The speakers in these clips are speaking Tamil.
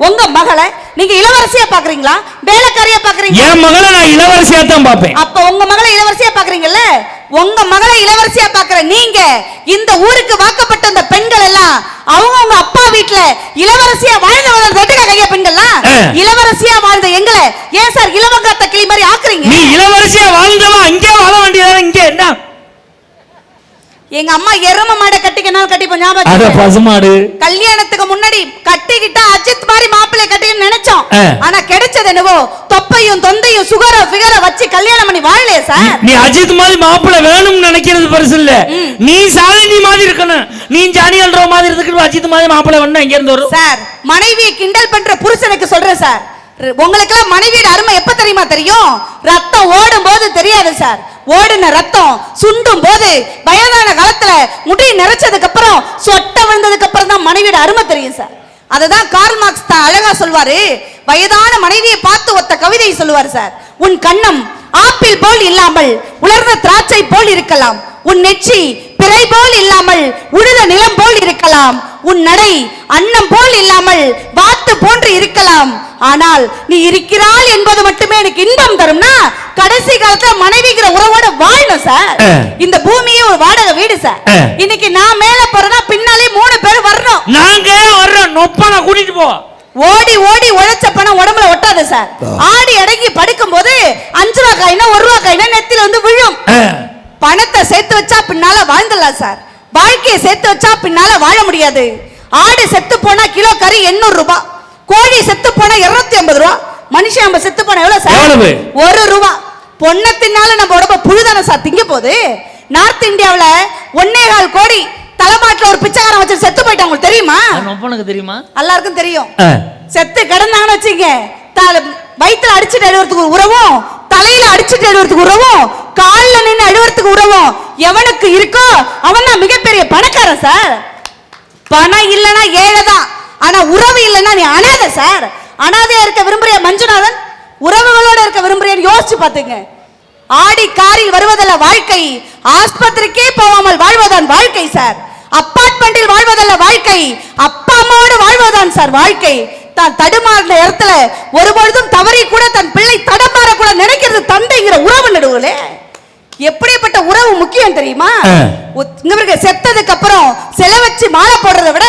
உங்க மகளை நீங்க இளவரசியா பாக்குறீங்களா வேலைக்காரியா பாக்குறீங்க? என் மகளை நான் இளவரசியா தான் பாப்பேன். அப்ப உங்க மகளை இளவரசியா பாக்குறீங்கல்ல, உங்க மகளை இளவரசியா பாக்குற நீங்க இந்த ஊருக்கு வாக்கப்பட்ட அந்த பெண்கள் எல்லாம் அவங்க அப்பா வீட்டுல இளவரசியா வாழ்ந்த கைய பெண்கள்லாம் இளவரசியா வாழ்ந்த எங்களை ஏன் சார் இளவங்காத்த கிளி மாதிரி ஆக்குறீங்க? நீ இளவரசியா வாழ்ந்தவா இங்கே வாழ வேண்டியதா? இங்கே என்ன எங்க அம்மா எரும மாடை கட்டிக்கனாலும் கட்டிப்போம் ஞாபகம். அத பசுமாடு கல்யாணத்துக்கு முன்னாடி கட்டிக்கிட்டா அஜித் மாதிரி மாப்பிள்ளை கட்டின்னு நினைச்சோம். ஆனா கிடைச்சது என்னவோ தொப்பையும் தொந்தையும் சுகர ஃபிகர வச்சு கல்யாணம் பண்ணி வாழலையே சார். நீ அஜித் மாதிரி மாப்பிள்ளை வேணும்னு நினைக்கிறது பெருசு இல்ல, நீ சாலினி மாதிரி இருக்கணும். நீ ஜானி அல்ரோ மாதிரி இருக்கு, அஜித் மாதிரி மாப்பிள்ளை வேணும். எங்க இருந்து வரும் சார்? மனைவியை கிண்டல் பண்ற புருஷனுக்கு சொல்றேன் சார், உங்களுக்கெல்லாம் மனைவியோட அருமை எப்ப தெரியுமா தெரியும்? ரத்தம் ஓடும் போது தெரியாது சார். ஓடுன ரத்தம் சுண்டும் போது வயதான காலத்துல முடி நிறைச்சதுக்கு அப்புறம் சொட்ட விழுந்ததுக்கு அப்புறம் தான் மனைவியோட அருமை தெரியும் சார். அததான் கார்ல் மார்க்ஸ் தான் அழகா சொல்வாரு. வயதான மனைவியை பார்த்து ஒத்த கவிதை சொல்லுவார் சார். உன் கண்ணம் ஆப்பிள் போல் இல்லாமல் உலர்ந்த திராட்சை போல் இருக்கலாம், உன் நெற்றி பிறை போல் இல்லாமல் உழுத நிலம் போல் இருக்கலாம், உன் நடை அன்னம் போல் இல்லாமல் வாத்து போன்று இருக்கலாம், ஆனால் நீ இருக்கிறாள் என்பது மட்டுமே எனக்கு இன்பம் தரும்னா கடைசி காலத்துல மனைவிங்கிற உறவோட வாழணும் சார். இந்த பூமியே ஒரு வாடகை வீடு சார். இன்னைக்கு நான் மேல போறேன்னா பின்னாலே 3 பேர் வரணும். நாங்க வர்றோம், நொப்பன கூட்டிட்டு போ. ஓடி ஓடி உழைச்ச பணம் உடம்புல ஒட்டாது சார். ஆடி அடங்கி படுக்கும் போது 5 ரூபா காயினா 1 ரூபா காயினா நெத்தில வந்து விழும். பணத்தை சேர்த்து வச்சா பின்னால வாழ்ந்துடலாம் சார். வாழ்க்கையை சேர்த்து வச்சா பின்னால வாழ முடியாது. ஆடு செத்து போனா கிலோ கறி 800 ரூபாய், கோழி செத்து போனா 250 ரூபாய், மனுஷன் நம்ம செத்து போனா எவ்வளவு சார்? 1 ரூபா. பொண்ணத்தினால நம்ம உடம்பு புழுதான சார் திங்க போது. நார்த் இந்தியாவுல 1.25 கோடி தலைமாட்டில் ஒரு பிச்சைக்காரன் வச்சு செத்து போயிட்டாங்க. உங்களுக்கு தெரியுமா? தெரியுமா? எல்லாருக்கும் தெரியும். செத்து கிடந்தாங்கன்னு வச்சுங்க, வயிற்றுல அடிச்சுட்டு எழுவறதுக்கு ஒரு உறவும், தலையில அடிச்சுட்டு எழுவறதுக்கு உறவும், காலில் நின்று எழுவறதுக்கு உறவும் எவனுக்கு இருக்கோ அவன் தான் மிகப்பெரிய பணக்காரன் சார். பணம் இல்லைன்னா ஏழைதான், ஆனா உறவு இல்லைன்னா நீ அனாதை சார். அனாதையா இருக்க விரும்புறிய மஞ்சுநாதன், உறவுகளோட இருக்க விரும்புறிய யோசிச்சு பாத்துங்க. ஆடி காரில் வருவதல்ல வாழ்க்கை, ஆஸ்பத்திரிக்கே போகாமல் வாழ்வதான் வாழ்க்கை சார். அப்பார்ட்மெண்டில் வாழ்வதல்ல வாழ்க்கை, அப்பா அம்மாவோடு வாழ்வதான் சார் வாழ்க்கை. தான் தடுமாறுற இடத்துல ஒருபொழுதும் தவறி கூட தன் பிள்ளை தடமாற கூட நினைக்கிறது தந்தைங்கிற உறவு நடுவுல. எப்படிப்பட்ட உறவு முக்கியம் தெரியுமா? செத்ததுக்கு அப்புறம் செலவச்சு மாலை போடுறதை விட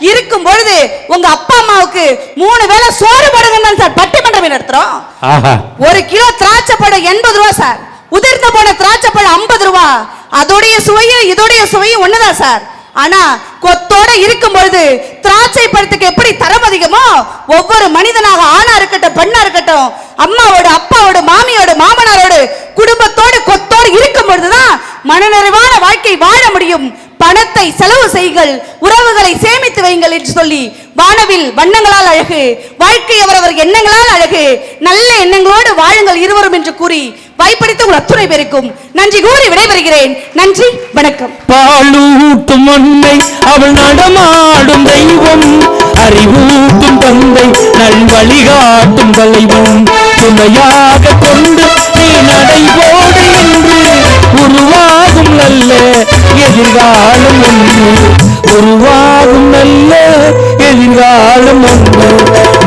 இருக்கும் பொழுது உங்க அப்பா அம்மாவுக்கு 3 வேளை சோறு போடுங்க சார் பட்டிமன்றம் நடத்துறோம். 1 கிலோ திராட்சை பழம் 80 ரூபாய் சார். உதிர்ந்து போன திராட்சை பழம் 50 ரூபாய். அதோடைய சுவையும் இதோடைய சுவையும் ஒண்ணுதான் சார். ஆனா கொத்தோட இருக்கும் பொழுது திராட்சை பழத்துக்கு எப்படி தரம் அதிகமோ, ஒவ்வொரு மனிதனாக ஆணா இருக்கட்டும் பெண்ணா இருக்கட்டும், அம்மாவோட அப்பாவோட மாமியோட மாமனாரோடு குடும்பத்தோடு கொத்தோடு இருக்கும் பொழுதுதான் மனநிறைவான வாழ்க்கை வாழ முடியும். பணத்தை செலவு செய்யுங்கள், உறவுகளை சேமித்து வையுங்கள் என்று சொல்லி வானவில் வண்ணங்களால் அழகு, வாழ்க்கை அவரவர் எண்ணங்களால் அழகு, நல்ல எண்ணங்களோடு வாழுங்கள் இருவரும் என்று கூறி வாய்ப்பளித்த ஒரு அத்துணை பேருக்கும் நன்றி கூறி விடைபெறுகிறேன். நன்றி, வணக்கம். பாலூட்டும் அன்னை அவள் நடமாடும் தெய்வம், அறிவூட்டும் தந்தை நல் வழிகாட்டும் தலைவன், துணையாக கொண்டு நீ நடைபோடு என்று உருவாகும் நல்ல எதிர்காலம் ஒன்று, உருவாகும் நல்ல எதிர்காலம் ஒன்று.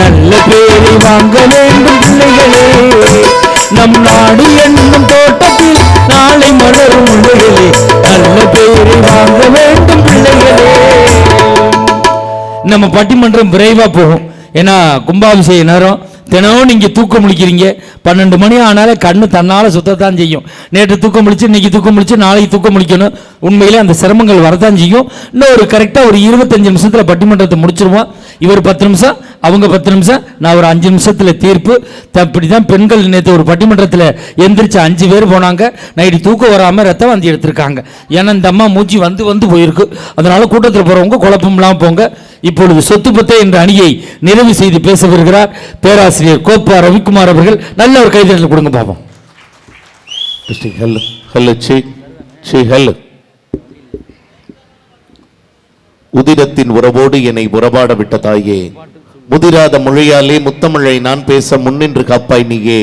நல்ல பேரை வாங்க வேண்டும் பிள்ளைகளே, நம் நாடு என்னும் தோட்டத்தில் நாளை மலரும் பிள்ளைகளே, நல்ல பேரை வாங்க வேண்டும் பிள்ளைகளே. நம்ம பட்டிமன்றம் விரைவா போகும், ஏன்னா கும்பாபிஷேக நேரம். தினமும் நீங்க தூக்கம் முழிக்கிறீங்க. 12 மணி ஆனாலே கண்ணு தன்னால சுத்தத்தான் செய்யும். நேற்று தூக்கம் முழிச்சு, இன்னைக்கு தூக்கம் முழிச்சு, நாளைக்கு தூக்கம் முழிக்கணும். உண்மையிலே அந்த சிரமங்கள் வரத்தான் செய்யும். இன்னும் ஒரு கரெக்டா ஒரு 25 நிமிஷத்துல பட்டிமன்றத்தை முடிச்சிருவோம். இவர் 10 நிமிஷம், அவங்க 10 நிமிஷம், நான் ஒரு 5 நிமிஷத்துல தீர்ப்பு. அப்படிதான் பெண்கள் நேற்று ஒரு பட்டிமன்றத்தில் எந்திரிச்சு 5 பேர் போனாங்க. நைட்டு தூக்கம் வராம ரத்த வாந்தி எடுத்திருக்காங்க. ஏன்னா இந்த அம்மா மூச்சு வந்து வந்து போயிருக்கு. அதனால கூட்டத்தில் போறவங்க குழப்பம் இல்லாம போங்க. இப்பொழுது சொத்து பத்தே என்ற அணியை நிறைவு செய்து பேச வருகிறார் பேராசிரியர் கோப்பா ரவிக்குமார் அவர்கள். நல்ல ஒரு கைதட்டல் கொடுங்க பாப்போம். உதிரத்தின் உறவோடு என்னை உறவாட விட்ட தாயே, முதிராத மொழியாலே முத்தமிழை நான் பேச முன்னின்று காப்பாய் நீயே.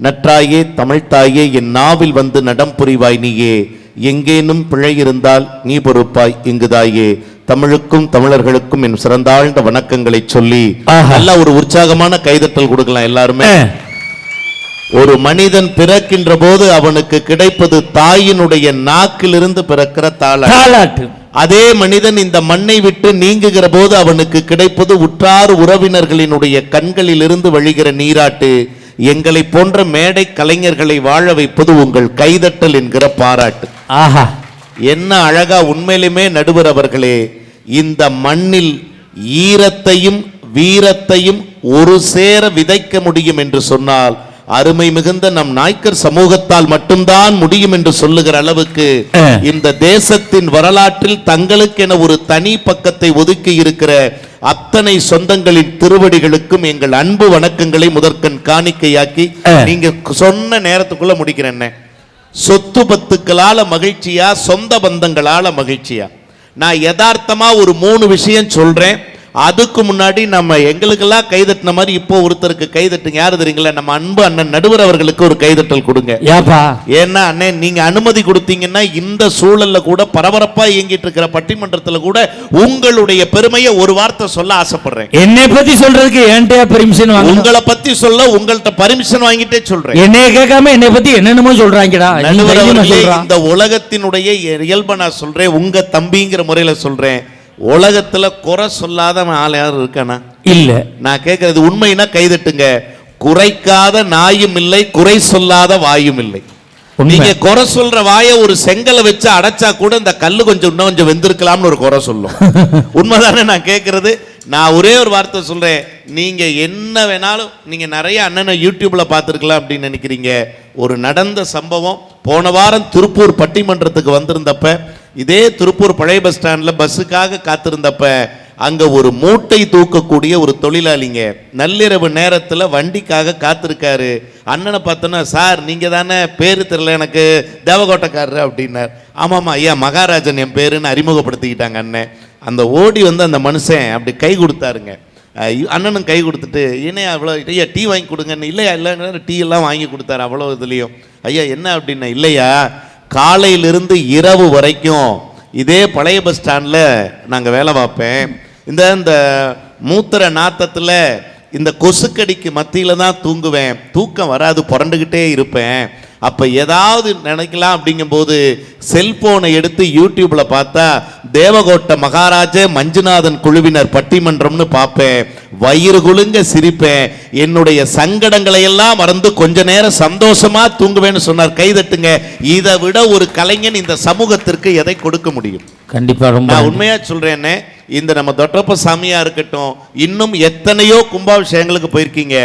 நற்றாயே தமிழ்த்தாயே, என் நாவில் வந்து நடம் புரிவாய் நீயே. எங்கேனும் பிழை இருந்தால் நீ பொறுப்பாய் இங்குதாயே. தமிழுக்கும் தமிழர்களுக்கும் என் சிறந்தாழ்ந்த வணக்கங்களை சொல்லி ஆஹா. நல்ல ஒரு உற்சாகமான கைதட்டல் கொடுக்கலாம் எல்லாருமே. ஒரு மனிதன் பிறக்கின்ற போது அவனுக்கு கிடைப்பது தாயினுடைய நாக்கிலிருந்து பிறக்கிற தாலாட்டு. அதே மனிதன் இந்த மண்ணை விட்டு நீங்குகிற போது அவனுக்கு கிடைப்பது உற்றார் உறவினர்களினுடைய கண்களிலிருந்து வழிகிற நீராட்டு. எங்களை போன்ற மேடை கலைஞர்களை வாழ வைப்பது உங்கள் கைதட்டல் என்கிற பாராட்டு. ஆஹா, என்ன அழகா உண்மையிலுமே நடுவர் அவர்களே, இந்த மண்ணில் ஈரத்தையும் வீரத்தையும் ஒரு சேர விதைக்க முடியும் என்று சொன்னால் அருமை மிகுந்த நம் நாய்க்கர் சமூகத்தால் மட்டும்தான் முடியும் என்று சொல்லுகிற அளவுக்கு இந்த தேசத்தின் வரலாற்றில் தங்களுக்கென ஒரு தனி பக்கத்தை ஒதுக்கி இருக்கிற அத்தனை சொந்தங்களின் திருவடிகளுக்கும் எங்கள் அன்பு வணக்கங்களை முதற்கண் காணிக்கையாக்கி, நீங்க சொன்ன நேரத்துக்குள்ள முடிக்கிறேன். சொத்து பத்துக்களால மகிழ்ச்சியா, சொந்த பந்தங்களால மகிழ்ச்சியா? நான் யதார்த்தமா ஒரு 3 விஷயம் சொல்றேன். அதுக்கு முன்னாடி நம்ம எங்களுக்கெல்லாம் கைதட்டின மாதிரி இப்போ ஒருத்தருக்கு கைதட்டுங்க. யாரு தெரியுங்களா? நம்ம அன்பு அண்ணன் நடுவர் அவர்களுக்கு ஒரு கைதட்டல் கொடுங்க. ஏன்னா அண்ணன், நீங்க அனுமதி கொடுத்தீங்கன்னா இந்த சூழல்ல கூட பரபரப்பா இயங்கிட்டு இருக்கிற பட்டிமன்றத்துல கூட உங்களுடைய பெருமையை ஒரு வார்த்தை சொல்ல ஆசைப்படுறேன். என்னை பத்தி சொல்றதுக்கு என்கிட்ட பெர்மிஷன் வாங்க? உங்களை பத்தி சொல்ல உங்கள்ட்ட பர்மிஷன் வாங்கிட்டே சொல்றேன். என்னைய கேட்காம என்னை பத்தி என்னென்னமோ சொல்றாங்கடா. இந்த உலகத்தினுடைய இயல்பை நான் சொல்றேன், உங்க தம்பிங்கிற முறையில சொல்றேன். உலகத்துல குறை சொல்லாத ஆள் யாரும் இருக்கானா? இல்ல. நான் கேட்கறது உண்மைனா கைதட்டுங்க. குறைக்காத நாயும் இல்லை, குறை சொல்லாத வாயும் இல்லை. நீங்க குறை சொல்ற வாயை ஒரு செங்கலை வச்சு அடைச்சா கூட இந்த கல்லு கொஞ்சம் இன்னும் கொஞ்சம் வெந்திருக்கலாம்னு ஒரு குறை சொல்லும். உண்மைதானே நான் கேட்கறது? நான் ஒரே ஒரு வார்த்தை சொல்றேன். நீங்க என்ன வேணாலும், நீங்க நிறைய அண்ணனை யூடியூப்ல பார்த்துருக்கலாம் அப்படின்னு நினைக்கிறீங்க. ஒரு நடந்த சம்பவம், போன வாரம் திருப்பூர் பட்டிமன்றத்துக்கு வந்திருந்தப்ப, இதே திருப்பூர் பழைய பஸ் ஸ்டாண்ட்ல பஸ்ஸுக்காக காத்திருந்தப்ப, அங்க ஒரு மூட்டை தூக்கக்கூடிய ஒரு தொழிலாளிங்க நள்ளிரவு நேரத்துல வண்டிக்காக காத்திருக்காரு. அண்ணனை பார்த்தோன்னா, சார் நீங்க தானே, பேரு தெரியல எனக்கு, தேவகோட்டைக்காரரு அப்படின்னார். ஆமாமா ஐயா, மகாராஜன் என் பேருன்னு அறிமுகப்படுத்திக்கிட்டாங்க அண்ணன். அந்த ஓடி வந்து அந்த மனுஷன் அப்படி கை கொடுத்தாருங்க. அண்ணனும் கை கொடுத்துட்டு, என்னையா அவ்வளோ, ஐயா டீ வாங்கி கொடுங்கன்னு. இல்லையா, இல்லை டீ எல்லாம் வாங்கி கொடுத்தாரு. அவ்வளோ இதுலேயும் ஐயா என்ன அப்படின்னா, இல்லையா காலையிலிருந்து இரவு வரைக்கும் இதே பழைய பஸ் ஸ்டாண்டில் நாங்கள் வேலை பார்ப்பேன். இந்த மூத்திர நாத்தத்தில் இந்த கொசுக்கடிக்கு மத்தியில் தான் தூங்குவேன். தூக்கம் வராது, புரண்டுக்கிட்டே இருப்பேன். அப்போ ஏதாவது நினைக்கலாம் அப்படிங்கும்போது செல்போனை எடுத்து யூடியூப்ல பார்த்தா தேவகோட்டை மகாராஜ மஞ்சுநாதன் குழுவினர் பட்டிமன்றம்னு பார்ப்பேன். வயிறு குலுங்க சிரிப்பேன். என்னுடைய சங்கடங்களை எல்லாம் மறந்து கொஞ்ச நேரம் சந்தோஷமா தூங்குவேன்னு சொன்னார். கைதட்டுங்க. இதை விட ஒரு கலைஞன் இந்த சமூகத்திற்கு எதை கொடுக்க முடியும்? கண்டிப்பா. ரொம்ப நான் உண்மையா சொல்றேன்னு, இந்த நம்ம தொட்டப்ப சாமியா இருக்கட்டும், இன்னும் எத்தனையோ கும்பாபிஷேகங்களுக்கு போயிருக்கீங்க.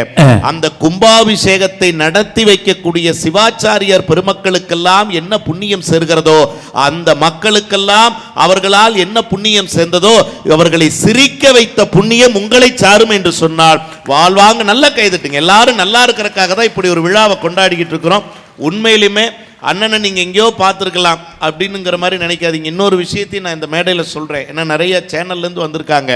அந்த கும்பாபிஷேகத்தை நடத்தி வைக்கக்கூடிய சிவாச்சாரியார் பெருமக்களுக்கெல்லாம் என்ன புண்ணியம் சேர்கிறதோ, அந்த மக்களுக்கெல்லாம் அவர்களால் என்ன புண்ணியம் சேர்ந்ததோ, அவர்களை சிரிக்க வைத்த புண்ணியம் உங்களை சாரும் என்று சொன்னால் வாழ்வாங்க. நல்ல கைதட்டுங்க. எல்லாரும் நல்லா இருக்கிறதுக்காக தான் இப்படி ஒரு விழாவை கொண்டாடிக்கிட்டு இருக்கிறோம். உண்மையிலுமே அண்ணனை நீங்க எங்கேயோ பார்த்துருக்கலாம் அப்படின்னுங்கிற மாதிரி நினைக்காதீங்க. இன்னொரு விஷயத்தையும் நான் இந்த மேடையில் சொல்றேன். ஏன்னா நிறைய சேனல்லேருந்து வந்திருக்காங்க.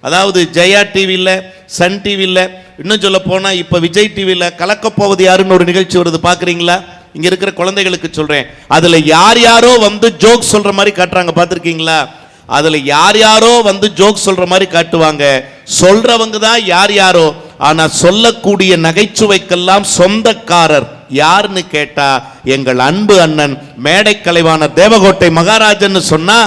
அதாவது ஜெயா டிவியில், சன் டிவியில், இன்னும் சொல்ல போனால் இப்போ விஜய் டிவியில் கலக்கப்போவது யாருன்னு ஒரு நிகழ்ச்சி வருது, பார்க்குறீங்களா? இங்கே இருக்கிற குழந்தைகளுக்கு சொல்கிறேன். அதில் யார் யாரோ வந்து ஜோக் சொல்கிற மாதிரி காட்டுறாங்க, பார்த்துருக்கீங்களா? அதில் யார் யாரோ வந்து ஜோக் சொல்கிற மாதிரி காட்டுவாங்க. சொல்கிறவங்க தான் யார் யாரோ, ஆனால் சொல்லக்கூடிய நகைச்சுவைக்கெல்லாம் சொந்தக்காரர் யாருன்னு கேட்டா எங்கள் அன்பு அண்ணன் மேடை கலைவாணர் தேவகோட்டை மகாராஜன் சொன்னா,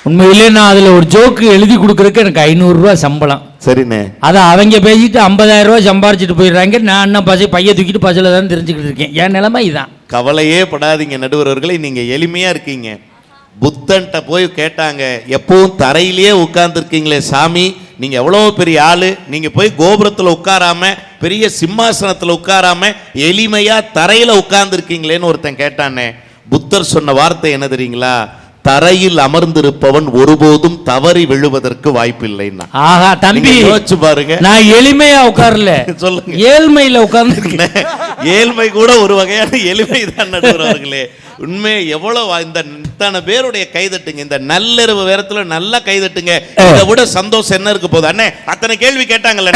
உண்மையிலே நான் அதுல ஒரு ஜோக்கு எழுதி கொடுக்கறதுக்கு எனக்கு 500 ரூபாய் சம்பளம். சரிண்ணே. அதை அவங்க பேசிட்டு 50,000 ரூபாய் சம்பாரிச்சிட்டு போயிடுறாங்க. நான் அண்ணன் பைய தூக்கிட்டு பஸ்ல தான் தெரிஞ்சுக்கிட்டு இருக்கேன். என் நிலைமை இதான். கவலையே படாதீங்க நடுவர்களே, நீங்க எளிமையா இருக்கீங்க. புத்தன்ட்ட போய் கேட்டாங்க, எப்பவும் தரையிலேயே உட்கார்ந்துருக்கீங்களே சாமி, நீங்க எவ்வளவு பெரிய ஆளு, நீங்க போய் கோபுரத்துல உட்காராம பெரிய சிம்மாசனத்துல உட்காராம எளிமையா தரையில உட்கார்ந்துருக்கீங்களேன்னு ஒருத்தன் கேட்டானே. புத்தர் சொன்ன வார்த்தை என்ன தெரியுங்களா? தரையில் அமர்ந்திருப்பவன் ஒருபோதும் தவறி விழுவதற்கு வாய்ப்பில்லைன்னா. ஆஹா தம்பி, யோசிச்சு பாருங்க. நான் எளிமையா உட்காரல, சொல்லுங்க. ஏழ்மையில உட்கார்ந்து. ஏழ்மை கூட ஒரு வகையான எளிமை தான் நடுவர்களே. உண்மையை எவ்வளவு இந்த இத்தனை பேருடைய கைதட்டுங்க, இந்த நள்ளிரவு நேரத்துல நல்லா கைதட்டுங்க. இதை விட சந்தோஷம் என்ன இருக்கு போகுது? அண்ணே அத்தனை கேள்வி கேட்டாங்கல்ல,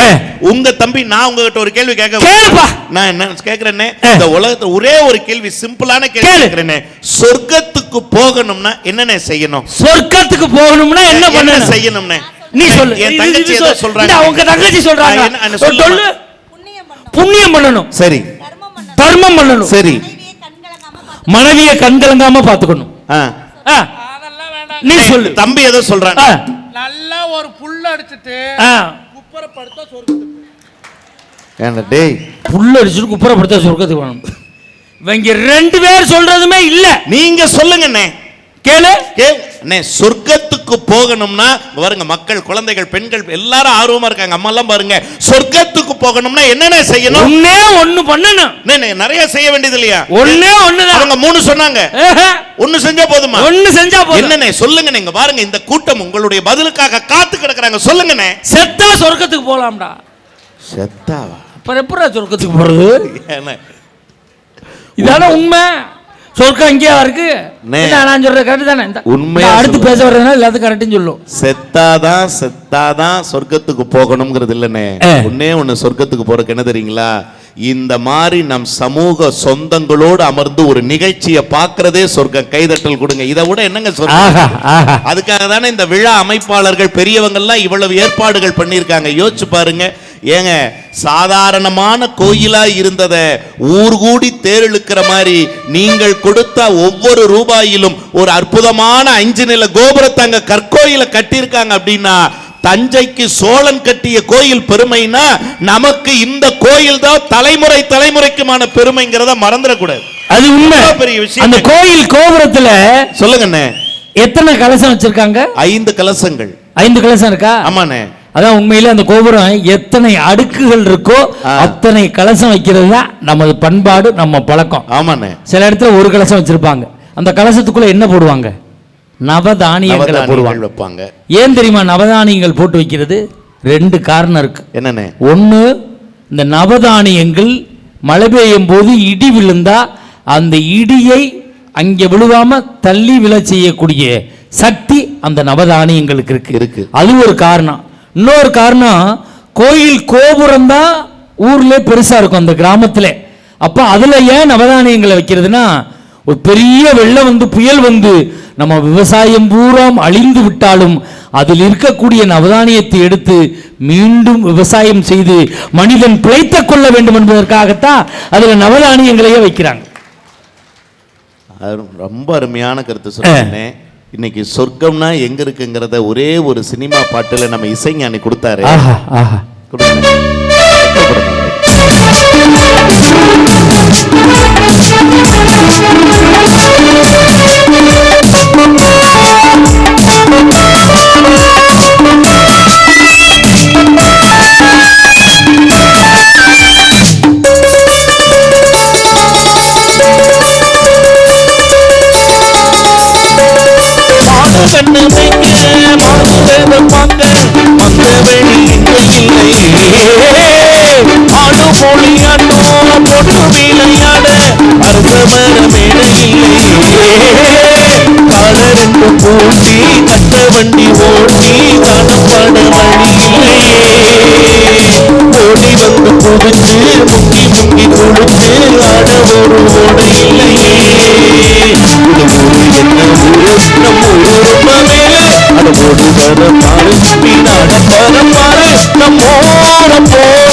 உங்க தம்பி நான் உங்ககிட்ட ஒரு கேள்வி கேட்க, நான் என்ன கேட்கிறேன்னே, இந்த உலகத்துல ஒரே ஒரு கேள்வி, சிம்பிளான கேள்வி கேட்கிறேனே, சொர்க்கத்துக்கு போகணும்னா என்னென்ன செய்யணும்? சொர்க்கத்துக்கு போகணும்னா என்ன செய்யணும்னே நீ சொல்லு. என் தங்கச்சி ஏதோ சொல்றாங்க, உங்க தங்கச்சி சொல்றாங்க, சொல்லு. புண்ணியம் பண்ணணும், சரி. தர்மம் பண்ணணும், சரி. மனைவியை கண்கலங்காம பாத்துக்கணும். நீ சொல்லு. தம்பி ஏதோ சொல்றாங்க, நல்லா ஒரு புல்ல அடிச்சிட்டு குப்புறப்படுத்த சொர்க்கத்துக்கு. ஏன்டா டேய், புல்ல அடிச்சிட்டு குப்புறப்படுத்த சொர்க்கத்துக்கு வேணும். இவங்க ரெண்டு பேர் சொல்றதுமே இல்ல. நீங்க சொல்லுங்க அண்ணே. கேளு. அண்ணே சொர்க்கத்துக்கு போகணும்னா பாருங்க, மக்கள், குழந்தைகள், பெண்கள் எல்லாரும் ஆர்வமா இருக்காங்க. அம்மா எல்லாம் பாருங்க, சொர்க்கத்துக்கு போகணும்னா என்னென்ன செய்யணும்? ஒண்ணே ஒண்ணு பண்ணணும். நிறைய செய்ய வேண்டியது இல்லையா? ஒண்ணே ஒண்ணுதான். அவங்க 3 சொன்னாங்க. ஒண்ணு செஞ்சா போதுமா? ஒண்ணு செஞ்சா போதும். என்னண்ணே சொல்லுங்க. நீங்க பாருங்க, இந்த கூட்டம் உங்களுடைய பதிலுக்காக காத்து கிடக்குறாங்க. சொல்லுங்கண்ணே. செத்தா சொர்க்கத்துக்கு போலாம்டா. செத்தாவா? அப்புறம் எப்படா சொர்க்கத்துக்கு போறது? இதான உண்மை. சொர்க்கம் இங்கேயா இருக்கு? நான் சொல்றது கரெக்ட் தானே? உண்மையா அடுத்து பேச வர்றதுனால எல்லாத்துக்கும் கரெக்ட்னு சொல்லும். செத்தாதான் சொர்க்கத்துக்கு போகணும்ங்கிறது இல்லனே. ஒண்ணு சொர்க்கத்துக்கு போறதுக்கு என்ன தெரியுங்களா? இந்த மாதிரி நம் சமூக சொந்தங்களோடு அமர்ந்து ஒரு நிகழ்ச்சியை பார்க்கறதே சொர்க்கம். கைதட்டல் கொடுங்க. இதை விட என்னங்க சொர்க்கம்? அதுக்காக தானே இந்த விழா அமைப்பாளர்கள் பெரியவங்க எல்லாம் இவ்வளவு ஏற்பாடுகள் பண்ணியிருக்காங்க. யோசிச்சு பாருங்க. ஏங்க, சாதாரணமான கோயிலா இருந்தத ஊர் கூடி தேரிழுக்கிற மாதிரி நீங்கள் கொடுத்த ஒவ்வொரு ரூபாயிலும் ஒரு அற்புதமான 5 நில கோபுரத்தை அங்க கற்கோயில கட்டியிருக்காங்க. அப்படின்னா தஞ்சைக்கு சோழன் கட்டிய கோயில் பெருமைனா நமக்கு இந்த கோயில் தான் தலைமுறைக்குமான பெருமைங்கிறத மறந்துடக்கூடாது. அது உண்மை, பெரிய விஷயம். அந்த கோயில் கோபுரத்துல சொல்லுங்க, எத்தனை கலசம் வச்சிருக்காங்க? 5 கலசங்கள். 5 கலசம் இருக்கா? ஆமாண்ணே. அதான் உண்மையில அந்த கோபுரம் எத்தனை அடுக்குகள் இருக்கோ அத்தனை கலசம் வைக்கிறது தான் நமது பண்பாடு, நம்ம பழக்கம். ஆமாண்ணே. சில இடத்துல ஒரு கலசம் வச்சிருப்பாங்க. அந்த கலசத்துக்குள்ள என்ன போடுவாங்க? நவதானியங்களை போடுவாங்க. ஏன் தெரியுமா நவதானியங்கள் போட்டு வைக்கிறது? 2 காரணம் இருக்கு. என்னண்ணே? ஒண்ணு, இந்த நவதானியங்கள் மழை பெய்யும் போது இடி விழுந்தா அந்த இடியை அங்கே விழுவாம தள்ளி விழ செய்யக்கூடிய சக்தி அந்த நவதானியங்களுக்கு இருக்கு. அது ஒரு காரணம். இன்னொரு காரணம், கோயில் கோபுரம் தான் ஊர்ல பெருசா இருக்கும் அந்த கிராமத்துல. அப்ப அதுல ஏன் நவதானியங்களை வைக்கிறதுனா, ஒரு பெரிய வெள்ளம் வந்து புயல் வந்து நம்ம விவசாயம் பூரா அழிந்து விட்டாலும் அதில் இருக்கக்கூடிய நவதானியத்தை எடுத்து மீண்டும் விவசாயம் செய்து மனிதன் பிழைத்துக் கொள்ள வேண்டும் என்பதற்காகத்தான் அதுல நவதானியங்களையே வைக்கிறாங்க. ரொம்ப அருமையான கருத்து சொன்னேன். இன்னைக்கு சொர்க்கம்னா எங்க இருக்குங்கிறத ஒரே ஒரு சினிமா பாட்டுல நம்ம இசைஞானி கொடுத்தாரு. பூட்டி கட்ட வண்டி ஓட்டி காணப்பட வழி இல்லையே. ஓடி வந்து குதிச்சு முங்கி முங்கி குளிச்சு ஆட ஒரு ஓடை இல்லையே. அடமோடு வர பாரு நீடாட வர பாரு நம்மோட போல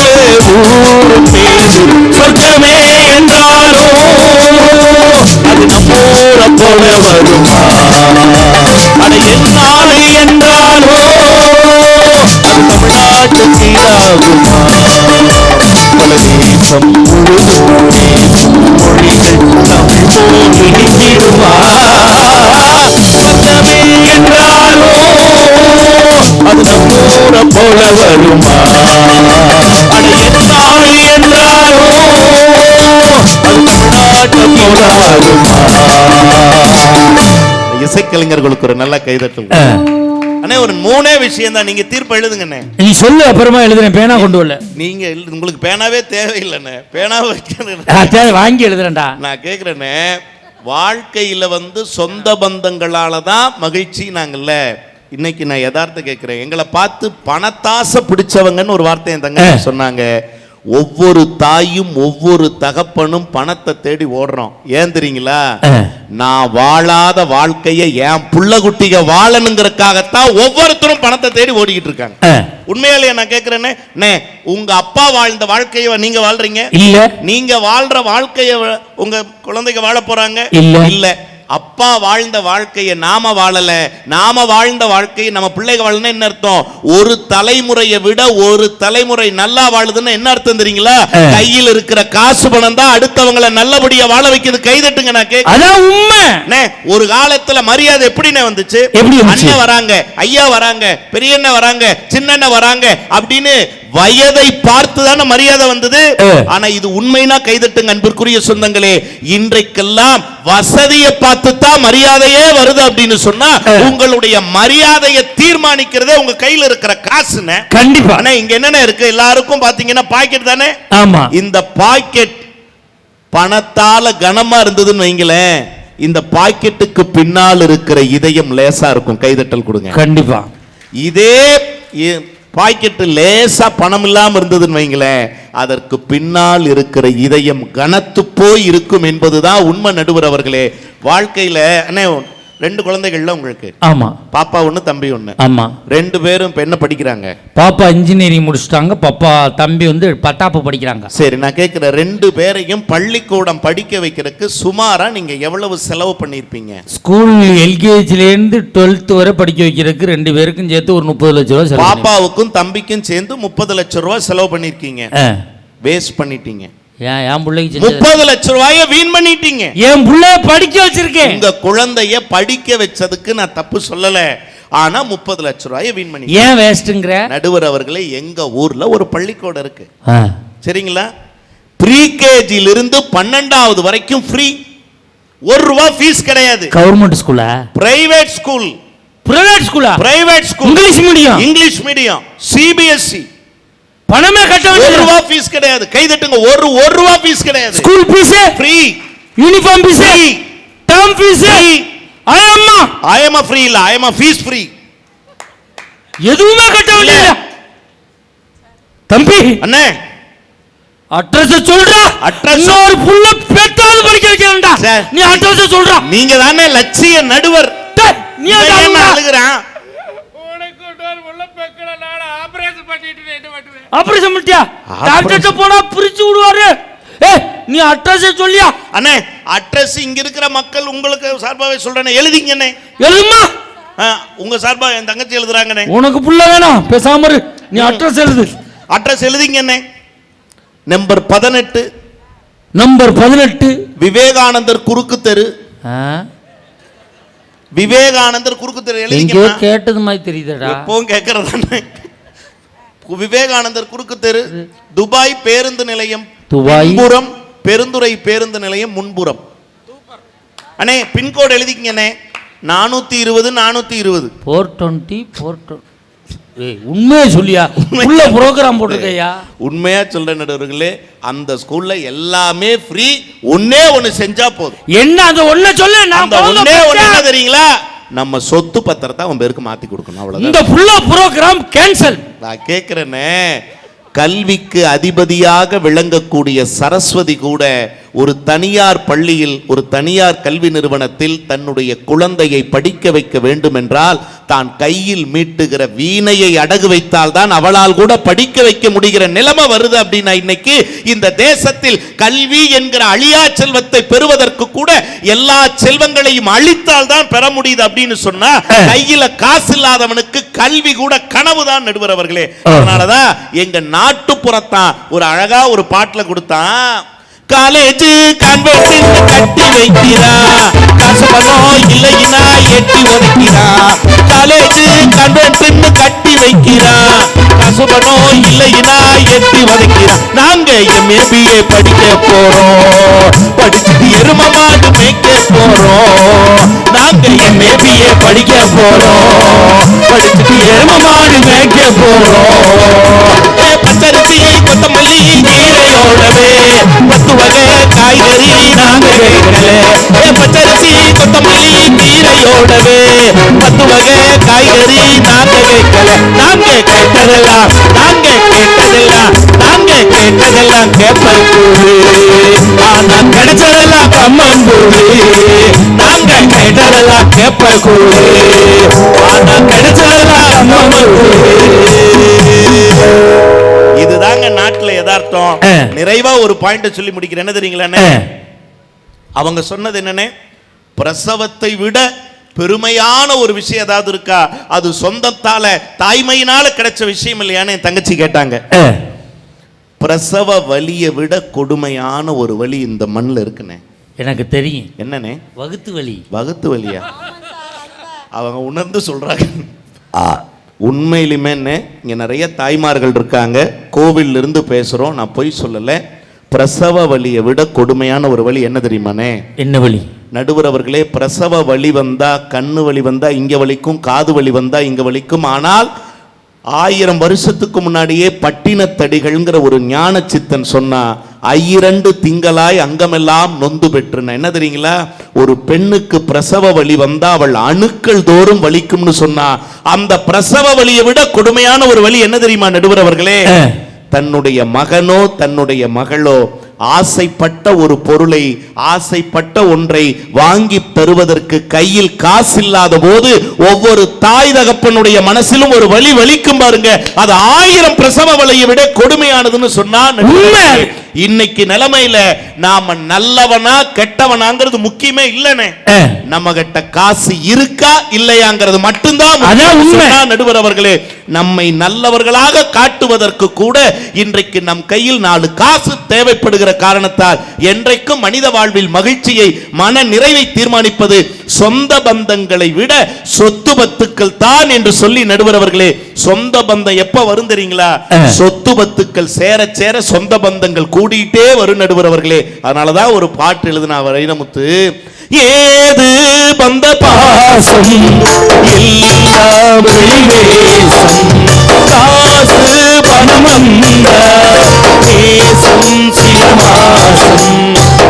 ஊரு பேரு சொர்க்கமே என்றாரோ அது நம்மோட போல வருமா? அட என்னாடு என்றாரோ அது தமிழ்நாட்டு சீராகுமா? பல தேசம் முழுதும் மொழிகள் தமிழ் போல் இனித்திடுமா? சொர்க்கமே என்றாரோ அது நம்மோட போல வருமா? அட என்னாடு என்றாரோ அது தமிழ்நாட்டு போல வருமா? இசைக்கலைஞர்களுக்கு ஒரு நல்ல கைதட்டல். அண்ணே, ஒரு 3 விஷயம் தான். நீங்க தீர்ப்பு எழுதுங்கண்ணே. நீ சொல்லு, அப்புறமா எழுதுறேன். பேனா கொண்டு வரல. நீங்க உங்களுக்கு பேனாவே தேவையில்லைண்ணே. பேனாவை வைக்கணும். வாங்கி எழுதுறேன்டா. நான் கேக்குறேண்ணே, வாழ்க்கையில சொந்த பந்தங்களால தான் மகிழ்ச்சி நாங்கல்ல. இன்னைக்கு நான் யதார்த்த கேட்கிறேன். எங்களை பார்த்து பணத்தாசை பிடிச்சவங்கன்னு ஒரு வார்த்தை என் தங்க சொன்னாங்க. ஒவ்வொரு தாயும் ஒவ்வொரு தகப்பனும் பணத்தை தேடி ஓடுறோம். ஏன் தெரியுங்களா? நான் வாழாத வாழ்க்கைய என் புள்ள குட்டிக வாழணுங்கிறதுக்காகத்தான் ஒவ்வொருத்தரும் பணத்தை தேடி ஓடிக்கிட்டு இருக்காங்க. உண்மையாலே நான் கேட்கிறேன்னு, உங்க அப்பா வாழ்ந்த வாழ்க்கைய நீங்க வாழ்றீங்க இல்ல? நீங்க வாழ்ற வாழ்க்கைய உங்க குழந்தைங்க வாழ போறாங்க இல்ல? அப்பா வாழ்ந்த வாழ்க்கையை நாம வாழல, நாம வாழ்ந்த வாழ்க்கையை நம்ம பிள்ளைங்க வாழணும். என்ன அர்த்தம்? ஒரு தலைமுறையை விட ஒரு தலைமுறை நல்லா வாழுதுன்னு என்ன அர்த்தம் தெரியுங்களா? கையில் இருக்கிற காசு பணம் தான் அடுத்தவங்களை நல்லபடியா வாழ வைக்கிறது. கைதட்டுங்க. நான் கேட்க ஒரு காலத்துல மரியாதை எப்படின்னு வந்துச்சு? அண்ணன் வராங்க, ஐயா வராங்க, பெரியண்ண வராங்க, சின்ன வராங்க அப்படின்னு வயதை பார்த்துதான மரியாதை வந்தது. ஆனா இது உண்மைனா கைதட்டுங்க அன்பிற்குரிய சொந்தங்களே. இன்றைக்கெல்லாம் வசதியை பார்த்து தான் மரியாதையே வருது அப்படின்னு சொன்னா உங்களுடைய மரியாதையை தீர்மானிக்கிறதே உங்க கையில இருக்கிற காசுன்னு. கண்டிப்பா. ஆனா இங்க என்னென்ன இருக்கு? எல்லாருக்கும் பாத்தீங்கன்னா பாக்கெட் தானே. ஆமா. இந்த பாக்கெட் பணத்தால கனமா இருந்ததுன்னு வைங்களேன், இந்த பாக்கெட்டுக்கு பின்னால் இருக்கிற இதயம் லேசா இருக்கும். கைதட்டல் கொடுங்க. கண்டிப்பா. இதே பாக்கெட்டு லேசா பணம் இல்லாம இருந்ததுன்னு வைங்களேன், அதற்கு பின்னால் இருக்கிற இதயம் கனத்து போய் இருக்கும் என்பதுதான் உண்மை. நடுவர் அவர்களே, வாழ்க்கையில அண்ணே 2 குழந்தைகள்ல உங்களுக்கு? ஆமா. பாப்பா 1 தம்பி 1. ஆமா. 2 பேரும் இப்ப என்ன படிக்கிறாங்க? பாப்பா இன்ஜினியரிங் முடிச்சிட்டாங்க, பாப்பா தம்பி 10ஆப்பு படிக்கிறாங்க. சரி, நான் கேட்கிற 2 பேரையும் பள்ளிக்கூடம் படிக்க வைக்கிறதுக்கு சுமாரா நீங்க எவ்வளவு செலவு பண்ணிருப்பீங்க? ஸ்கூல் எல்கேஜில இருந்து 12th வரை படிக்க வைக்கிறதுக்கு 2 பேருக்கும் சேர்த்து ஒரு 30 லட்சம் ரூபாய். பாப்பாவுக்கும் தம்பிக்கும் சேர்ந்து 30 லட்சம் ரூபாய் செலவு பண்ணிருக்கீங்க. வேஸ்ட் பண்ணிட்டீங்க. என் பிள்ளைக்கு 30 லட்சம் ரூபாய வீண் பண்ணிட்டீங்க. என் பிள்ளைய படிக்க வச்சிருக்கேன். உங்க குழந்தைய படிக்க வச்சதுக்கு நான் தப்பு சொல்லல. ஆனா 30 லட்சம் ரூபாய வீண் பண்ணி ஏன் வேஸ்ட்ங்கற? நடுவர் அவர்களே, எங்க ஊர்ல ஒரு பள்ளிக்கூடம் இருக்கு. சரிங்களா? ப்ரீகேஜில இருந்து 12வது வரைக்கும் ஃப்ரீ. 1 ரூபாய் ஃபீஸ் கிடையாது. கவர்மெண்ட் ஸ்கூலா? Private school. பிரைவேட் ஸ்கூலா? Private school. English medium. English medium. CBSE. பணமே கட்ட வேண்டிய 1 ரூபாய் ஃபீஸ் கிடையாது. கை தட்டுங்க. 1 ரூபாய் ஃபீஸ் கிடையாது. School fees free. Uniform fees free. Term fees free. ஆயமா ஃப்ரீ இல்ல, ஆயமா ஃபீஸ் ஃப்ரீ. எதுவுமே கட்ட வேண்டிய. தம்பி அண்ணே, அட்ரஸ் சொல்றா. அட்ரஸ் ஒரு புள்ள பெட்டாவது படிக்க வைக்கறடா. நீ அட்ரஸ் சொல்றா. நீங்க தானே லட்சிய நடுவர். நீ என்ன அழுகுறான்? ஆபரேஷன் பண்ணிட்டியா? டாக்டர்ட்ட போனா பிரிச்சு விடுவாரு. நீ அட்ரஸ் சொல்லியா? அண்ணே, அட்ரஸ் இங்க இருக்கிற மக்கள் உங்களுக்கு சார்பாவே சொல்றேனே, எழுதிங்க அண்ணே. எழுதுமா? உங்க சார்பா என் தங்கச்சி எழுதுறாங்கண்ணே. உனக்கு புள்ள வேணாம், பேசாம இரு. நீ அட்ரஸ் எழுது. அட்ரஸ் எழுதிங்க அண்ணே. நம்பர் 18. நம்பர் 18 விவேகானந்தர் குறுக்கு தெரு. விவேகானந்தர் குறுக்கு தெரு எழுதிங்க. கேட்டது மாதிரி தெரியுதுடா. எப்பவும் கேக்குறதானே. விவேகானந்தர் குறுக்கு தெரு, துபாய் பேருந்து நிலையம் முன்புறம், பெருந்துறை பேருந்து நிலையம் முன்புறம். அண்ணே பின்கோடு எழுதிக்கங்க அண்ணே. 420 420 420 420. உண்மையா சொல்லியா? உள்ள புரோகிராம் போட்டுருக்கையா? உண்மையா சொல்றேன் நடுவர்களே, அந்த ஸ்கூல்ல எல்லாமே ஃப்ரீ. ஒண்ணே ஒண்ணு செஞ்சா போதும். என்ன அந்த ஒண்ணு சொல்லு. நான் ஒண்ணே ஒண்ணு என்ன தெரியுங்களா? நம்ம சொத்து பத்திரத்தை அவன் பேருக்கு மாத்தி கொடுக்கணும். அவ்வளவுதான். இந்த ஃபுல் புரோகிராம் கேன்சல். நான் கேக்குறேனே, கல்விக்கு அதிபதியாக விளங்கக்கூடிய சரஸ்வதி கூட ஒரு தனியார் பள்ளியில், ஒரு தனியார் கல்வி நிறுவனத்தில் தன்னுடைய குழந்தையை படிக்க வைக்க வேண்டும் என்றால் தான் கையில் மீட்டுகிற வீணையை அடகு வைத்தால் தான் அவளால் கூட படிக்க வைக்க முடிகிற நிலைமை வருது. அப்படின்னா இன்னைக்கு இந்த தேசத்தில் கல்வி என்கிற அழியா செல்வத்தை பெறுவதற்கு கூட எல்லா செல்வங்களையும் அழித்தால் தான் பெற முடியுது அப்படின்னு சொன்னா, கையில காசு இல்லாதவனுக்கு கல்வி கூட கனவுதான் நடுவர் அவர்களே. அதனாலதான் எங்க நாட்டுப்புறத்தான் ஒரு அழகா ஒரு பாட்டுல கொடுத்தான். காலேஜ் கான்வென்ட் கட்டி வைக்கிறா, காசு பணம் இல்லைனா எட்டி உதைக்கிறா. காலேஜ் கான்வென்ட் கட்டி வைக்கிறா, காசு பணம் இல்லைனா எட்டி உதைக்கிறா. நாங்க MABA படிக்க போறோம், படிச்சுட்டு எரும மாடு மேய்க்க போறோம். நாங்க MABA படிக்க போறோம், படிச்சுட்டு எரும மாடு மேய்க்க போறோம். பச்சரிசி கொத்தமல்லி கீரையோடவே 10 வகை காய்கறி நாங்க கேட்கல. பச்சரிசி கொத்தமல்லி கீரையோடவே 10 வகை காய்கறி நாங்க கேட்கல. நாங்க கேட்டதெல்லாம் கேப்பல் கூழு. ஆனா கிடைச்சதெல்லாம் கம்மங்கூழு. நாங்க கேட்டதெல்லாம் கேப்பல் கூழு. ஆனா கிடைச்சதெல்லாம் கம்மங்கூழு. இதுதாங்க நாட்டுல யதார்த்தம். நிறைவா ஒரு பாயிண்ட் சொல்லி முடிக்கிறேன். என்ன தெரியுங்களா, அவங்க சொன்னது என்னன்னு, பிரசவத்தை விட பெருமையான ஒரு விஷயம் ஏதாவது இருக்கா, அது சொந்தத்தால தாய்மையினால கிடைச்ச விஷயம் இல்லையான்னு என் தங்கச்சி கேட்டாங்க. பிரசவ வலியை விட கொடுமையான ஒரு வலி இந்த மண்ணில் இருக்குண்ணே. எனக்கு தெரியும். என்னண்ணே? வகுத்து வலி. வகுத்து வலியா? அவங்க உணர்ந்து சொல்றாங்க. உண்மையிலுமே இங்க நிறைய தாய்மார்கள் இருக்காங்க, கோவில்ல இருந்து பேசுறோம், நான் பொய் சொல்லல. பிரசவ வலியை விட கொடுமையான ஒரு வலி என்ன தெரியுமானே? என்ன வலி? நடுவர் அவர்களே, பிரசவ வலி வந்தா, கண்ணு வலி வந்தா இங்க வலிக்கும், காது வலி வந்தா இங்க வலிக்கும். ஆனால் 1000 வருஷத்துக்கு முன்னாடியே பட்டினத்தடிகள்ங்கிற ஒரு ஞான சித்தன் சொன்னா, 2 திங்களாய் அங்கமெல்லாம் நொந்து பெற்றுன. என்ன தெரியுங்களா, ஒரு பெண்ணுக்கு பிரசவ வலி வந்தா அவள் அணுக்கள் தோறும் வலிக்கும்னு சொன்னா, அந்த பிரசவ வலியை விட கொடுமையான ஒரு வலி என்ன தெரியுமா நடுவர் அவர்களே? தன்னுடைய மகனோ தன்னுடைய மகளோ ஆசைப்பட்ட ஒரு பொருளை, ஆசைப்பட்ட ஒன்றை வாங்கி தருவதற்கு கையில் காசு இல்லாத போது ஒவ்வொரு தாய் தகப்பனுடைய மனசிலும் ஒரு வலி வலிக்கும் பாருங்க. அது 1000 பிரசவ வலியை விட கொடுமையானதுன்னு சொன்னா, இன்னைக்கு நிலைமையில நாம நல்லவனா கெட்டவனாங்கிறது முக்கியமே இல்லனே, நம்ம கிட்ட காசு இருக்கா இல்லையாங்கிறது மட்டும்தான் நடுவர் அவர்களே. நம்மை நல்லவர்களாக காட்டுவதற்கு கூட இன்றைக்கு நம் கையில் 4 காசு தேவைப்படுகிற காரணத்தால் என்றைக்கும் மனித வாழ்வில் மகிழ்ச்சியை, மன நிறைவை தீர்மானிப்பது சொந்த பந்தங்களை விட சொத்து பத்துக்கள் தான் என்று சொல்லி நடுவர் அவர்களே, சொந்த பந்தம் எப்ப வரும் தெரியுங்களா? சொத்து பத்துக்கள் சேர சேர சொந்த பந்தங்கள் கூடிட்டே வரும் நடுவர் அவர்களே. அதனாலதான் ஒரு பாட்டு எழுதினா வைரமுத்து, ஏது பந்த பாசம் எல்லாம் வெளிவேசம், காசு பணம் அந்த தேசம் சில மாசம்,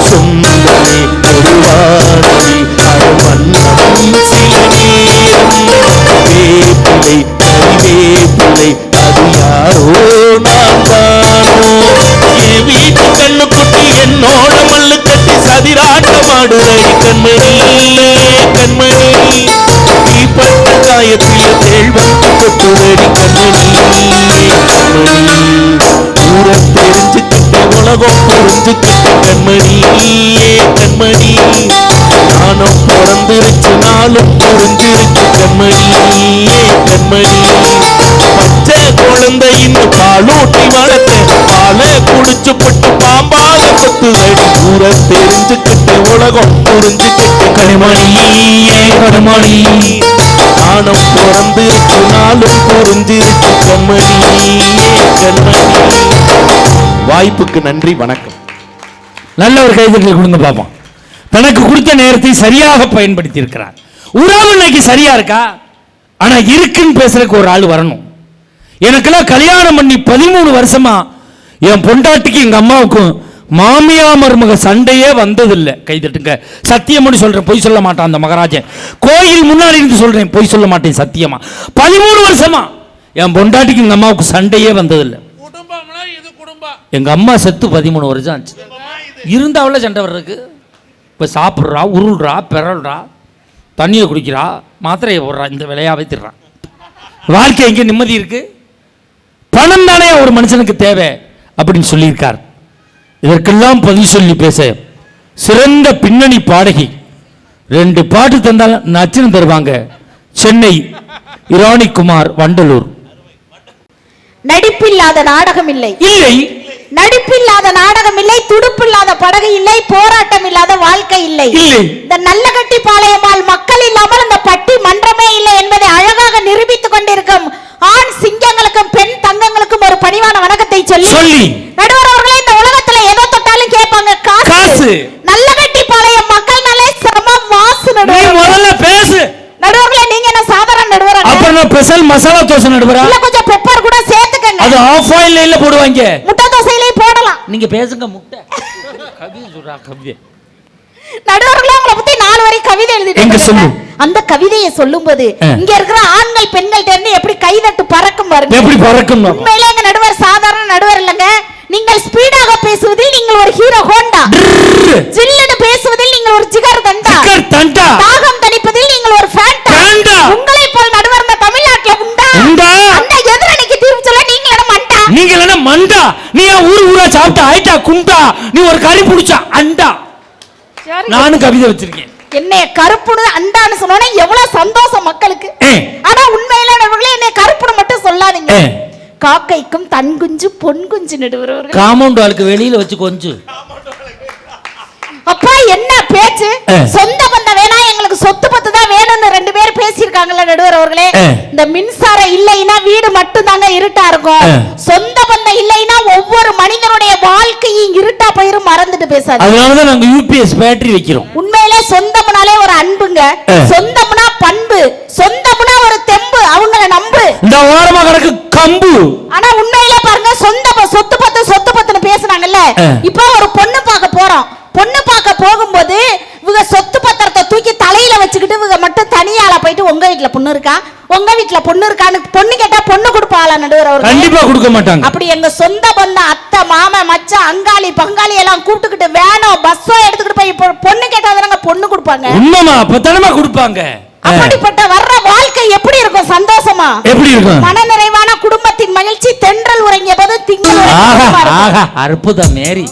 சொந்தமே ஒரு வாரதி அருமன்னம் சில நேரம், வேப்பிலை கறிவேப்பிலை அது யாரோ நான் தானோ, என் வீட்டு கண்ணு குட்டி என்னோட மல்லு கட்டி சதிராட்டமாடுதடி கண்மணி கண்மணி, நீ பட்ட காயத்தில் தேள் வந்து கொட்டுதடி கண்மணி கண்மணி, ஊரை தெரிஞ்சுக்கிட்ட உலகம் புரிஞ்சுக்கிட்ட கண்மணி கண்மணி, நானும் பிறந்திருச்சு நாளும் புரிஞ்சிருச்சு கண்மணி கண்மணி, பச்சை குழந்தை இந்த பாலூட்டி வளர்த்த பாலை குடிச்சு பட்டு பாம்பால கொத்துதடி, ஊரை தெரிஞ்சுக்கிட்ட உலகம் புரிஞ்சுக்கிட்ட கண்மணி கண்மணி, நானும் பிறந்திருச்சு நாளும் புரிஞ்சிருச்சு கண்மணி கண்மணி. வாய்ப்புக்கு நன்றி, வணக்கம். நல்ல ஒரு கைதட்டல் கொடுங்க பாப்போம். தனக்கு கொடுத்த நேரத்தை சரியாக பயன்படுத்தி இருக்கிறார். உறவு இன்னைக்கு சரியா இருக்கா? ஆனா இருக்குன்னு பேசுறதுக்கு ஒரு ஆள் வரணும். எனக்கெல்லாம் கல்யாணம் பண்ணி 13 வருஷமா என் பொண்டாட்டிக்கு எங்க அம்மாவுக்கும் மாமியா மருமக சண்டையே வந்ததில்லை. கைதட்டுங்க. சத்தியம்னு சொல்றேன், பொய் சொல்ல மாட்டான் அந்த மகாராஜன். கோயில் முன்னாடி இருந்து சொல்றேன், பொய் சொல்ல மாட்டேன் சத்தியமா. 13 வருஷமா என் பொண்டாட்டிக்கு எங்க அம்மாவுக்கு சண்டையே வந்ததில்லை. எங்க அம்மா செத்து 13 வருஷம் ஆச்சு. இருந்தாவில் சண்டை வர்றதுக்கு இப்போ சாப்பிட்றா, உருள்றா, பிறல்றா, தண்ணியை குடிக்கிறா, மாத்திரையை போடுறா, இந்த விலையாவே திடுறான். வாழ்க்கை எங்கே நிம்மதி இருக்கு? பணம் தானே ஒரு மனுஷனுக்கு தேவை அப்படின்னு சொல்லியிருக்கார். இதற்கெல்லாம் பதில் சொல்லி பேச சிறந்த பின்னணி பாடகி 2 பாட்டு தந்தால் நச்சுன்னு தருவாங்க. சென்னை இராணிக்குமார், வண்டலூர். நடிப்பில்லாத நாடகம் இல்லை, இல்லை நடிப்பில்லாத நாடகம் இல்லை, துடுப்பில்லாத படகு இல்லை, போராட்டம் இல்லாத வாழ்க்கை இல்லை. இந்த நல்ல கட்டி பாளையமால் மக்கள் இல்லாமல் இந்த பட்டி மன்றமே இல்லை என்பதை அழகாக நிரூபித்துக் கொண்டிருக்கும் ஆண் சிங்கங்களுக்கும் பெண் தங்கங்களுக்கும் ஒரு பணிவான வணக்கத்தை சொல்லி நடுவர் அவர்களே, இந்த உலகத்துல எதை தொட்டாலும் கேட்பாங்க காசு. நல்ல கட்டி பாளையம் மக்கள் நாளே சமம் வாசு. முதல்ல பேசு நடுவர்களே, நீங்க என்ன சாதாரண நடுவரா? அப்புறம் ஸ்பெஷல் மசாலா தோசை நடுவரா? இல்ல கொஞ்சம் பெப்பர் கூட சேர்த்துக்கங்க. அது ஆஃப் ஆயில்ல போடுவாங்க, முட்டை தோசையிலே போடலாம். நீங்க பேசுங்க. முட்டை கவிய சொல்றா கவிய. நடுவர்களே உங்களை பத்தி 4 வரி கவிதை எங்க எழுதிட்டு சொல்லு. அந்த கவிதையை சொல்லும்போது இங்க இருக்கிற ஆண்கள் பெண்கள்ட்ட இருந்து எப்படி கைதட்டு பறக்கும் பாருங்க. எப்படி பறக்கும்? உண்மையிலே எங்க நடுவர் சாதாரண நடுவர் இல்லங்க. நீங்கள் ஸ்பீடாக பேசுவதில் நீங்கள் ஒரு ஹீரோ ஹோண்டா, ஜில்லுன்னு பேசுவதில் நீங்கள் ஒரு ஜிகர் தண்டா, தாகம் தணிப்பதில் நீங்கள் ஒரு ஃபேண்டா. உங்களை போல் நடுவர் இந்த தமிழ்நாட்டுல உண்டா? அந்த எதிரணிக்கு தீர்வு சொல்ல நீங்கள் என்ன மண்டா? நீங்கள் என்ன மண்டா? நீ ஊரா சாப்பிட்ட ஆயிட்டா குண்டா, நீ ஒரு கறி புடிச்சா அண்டா. நானும் கவிதை வச்சிருக்கேன். என்னைய கருப்புனு அண்டான்னு சொன்னோன்னே எவ்வளவு சந்தோஷம் மக்களுக்கு. ஆனா உண்மையில நடுவர்களே என்னைய கருப்புனு மட்டும் சொல்லாதீங்க. காக்கைக்கும் தன் குஞ்சு பொன் குஞ்சு நடுவர்கள். காம்பவுண்ட் வாளுக்கு வெளியில வச்சு கொஞ்சம். அப்பா என்ன பேச்சு? சொந்த பந்தம் வேணா, எங்களுக்கு சொத்து பத்து தான் வேணும்னு 2 பேர் பேசியிருக்காங்கல்ல நடுவர் அவர்களே. இந்த மின்சாரம் இல்லைன்னா வீடு மட்டும் தாங்க இருட்டா இருக்கும். சொந்த பந்தம் இல்லைன்னா ஒவ்வொரு மனிதனுடைய வாழ்க்கையும் இருட்டா போயிரும். மறந்துட்டு பேசாது. அதனாலதான் நாங்க யூபிஎஸ் பேட்டரி வைக்கிறோம். உண்மையிலே சொந்தம்னாலே ஒரு அன்புங்க. சொந்தம்னா பண்பு, சொந்தம்னா ஒரு தெம்பு. அவங்கள நம்பு. இந்த ஓரமா கிடக்கு கம்பு. ஆனா உண்மையிலே பாருங்க, சொத்து பத்துன்னு பேசுனாங்கல்ல. இப்போ ஒரு பொண்ணு பார்க்க போறோம். பொண்ணு பார்க்க போகும்போது இவங்க சொத்து பத்திரத்தை தூக்கி தலையில வச்சுக்கிட்டு இவங்க மட்டும் தனியால போயிட்டு உங்க வீட்டுல பொண்ணு இருக்கா, உங்க வீட்டுல பொண்ணு இருக்கான்னு பொண்ணு கேட்டா பொண்ணு கொடுப்பாளா நடுவர் அவர்கள்? கண்டிப்பா கொடுக்க மாட்டாங்க. அப்படி எங்க சொந்த பந்தம் அத்தை மாமன் மச்சான் அங்காளி பங்காளி எல்லாம் கூப்பிட்டுக்கிட்டு வேனோ பஸ்ஸோ எடுத்துக்கிட்டு போய் பொண்ணு கேட்டாதானங்க பொண்ணு கொடுப்பாங்க. உண்மைமா அப்பதானமா கொடுப்பாங்க. அப்படிப்பட்ட வர்ற வாழ்க்கை எப்படி இருக்கும்? சந்தோஷமா எப்படி இருக்கும்? மன நிறைவான குடும்பத்தின் மகிழ்ச்சி. தென்றல் உறங்கிய போது திங்கள். அற்புதம் மேரி.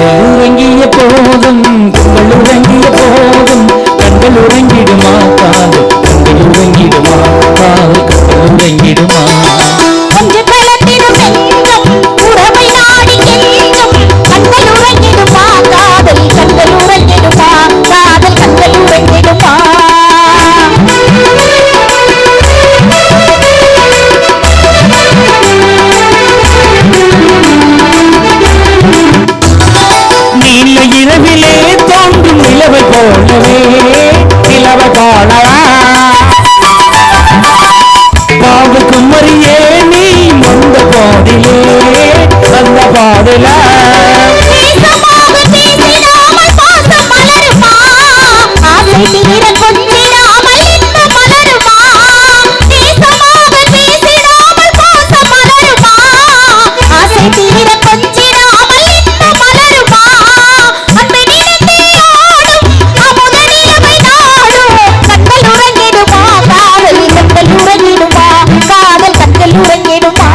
உறங்கிய போதும் கண்கள் உறங்கிய போதும் கண்கள் உறங்கிடுமா காது, கண்கள் உறங்கிடுமா காது, கண்கள் உறங்கிடுமா. கொஞ்சம் கடத்திடும் எங்கும் உறவை நாடி எங்கும் கண்கள் உறங்கிடுமா காதல், கண்கள் உறங்கிடுமா காதல், கண்கள் உறங்கிடுமா. நீல இரவிலே தோன்றும் நிலவை போலவே நிலவை போலவா பாவு குமரியே நீ வந்த போதிலே வந்த பாதில நேசமாக பேசிடாமல் பாசம் மலருமா, ஆசை தீர கொஞ்சிடாமல் இன்பம் மலருமா. நேசமாக பேசிடாமல் பாசம் மலருமா, ஆசை தீர கொஞ்சிடாமல் இன்பம் மலருமா. அன்பை நினைத்தே ஆடும் அமுதனியமை நாடும் கண்கள் உறங்கிடுமா காதல், கண்கள் உறங்கிடுமா காதல், கண்கள் உறங்கிடுமா.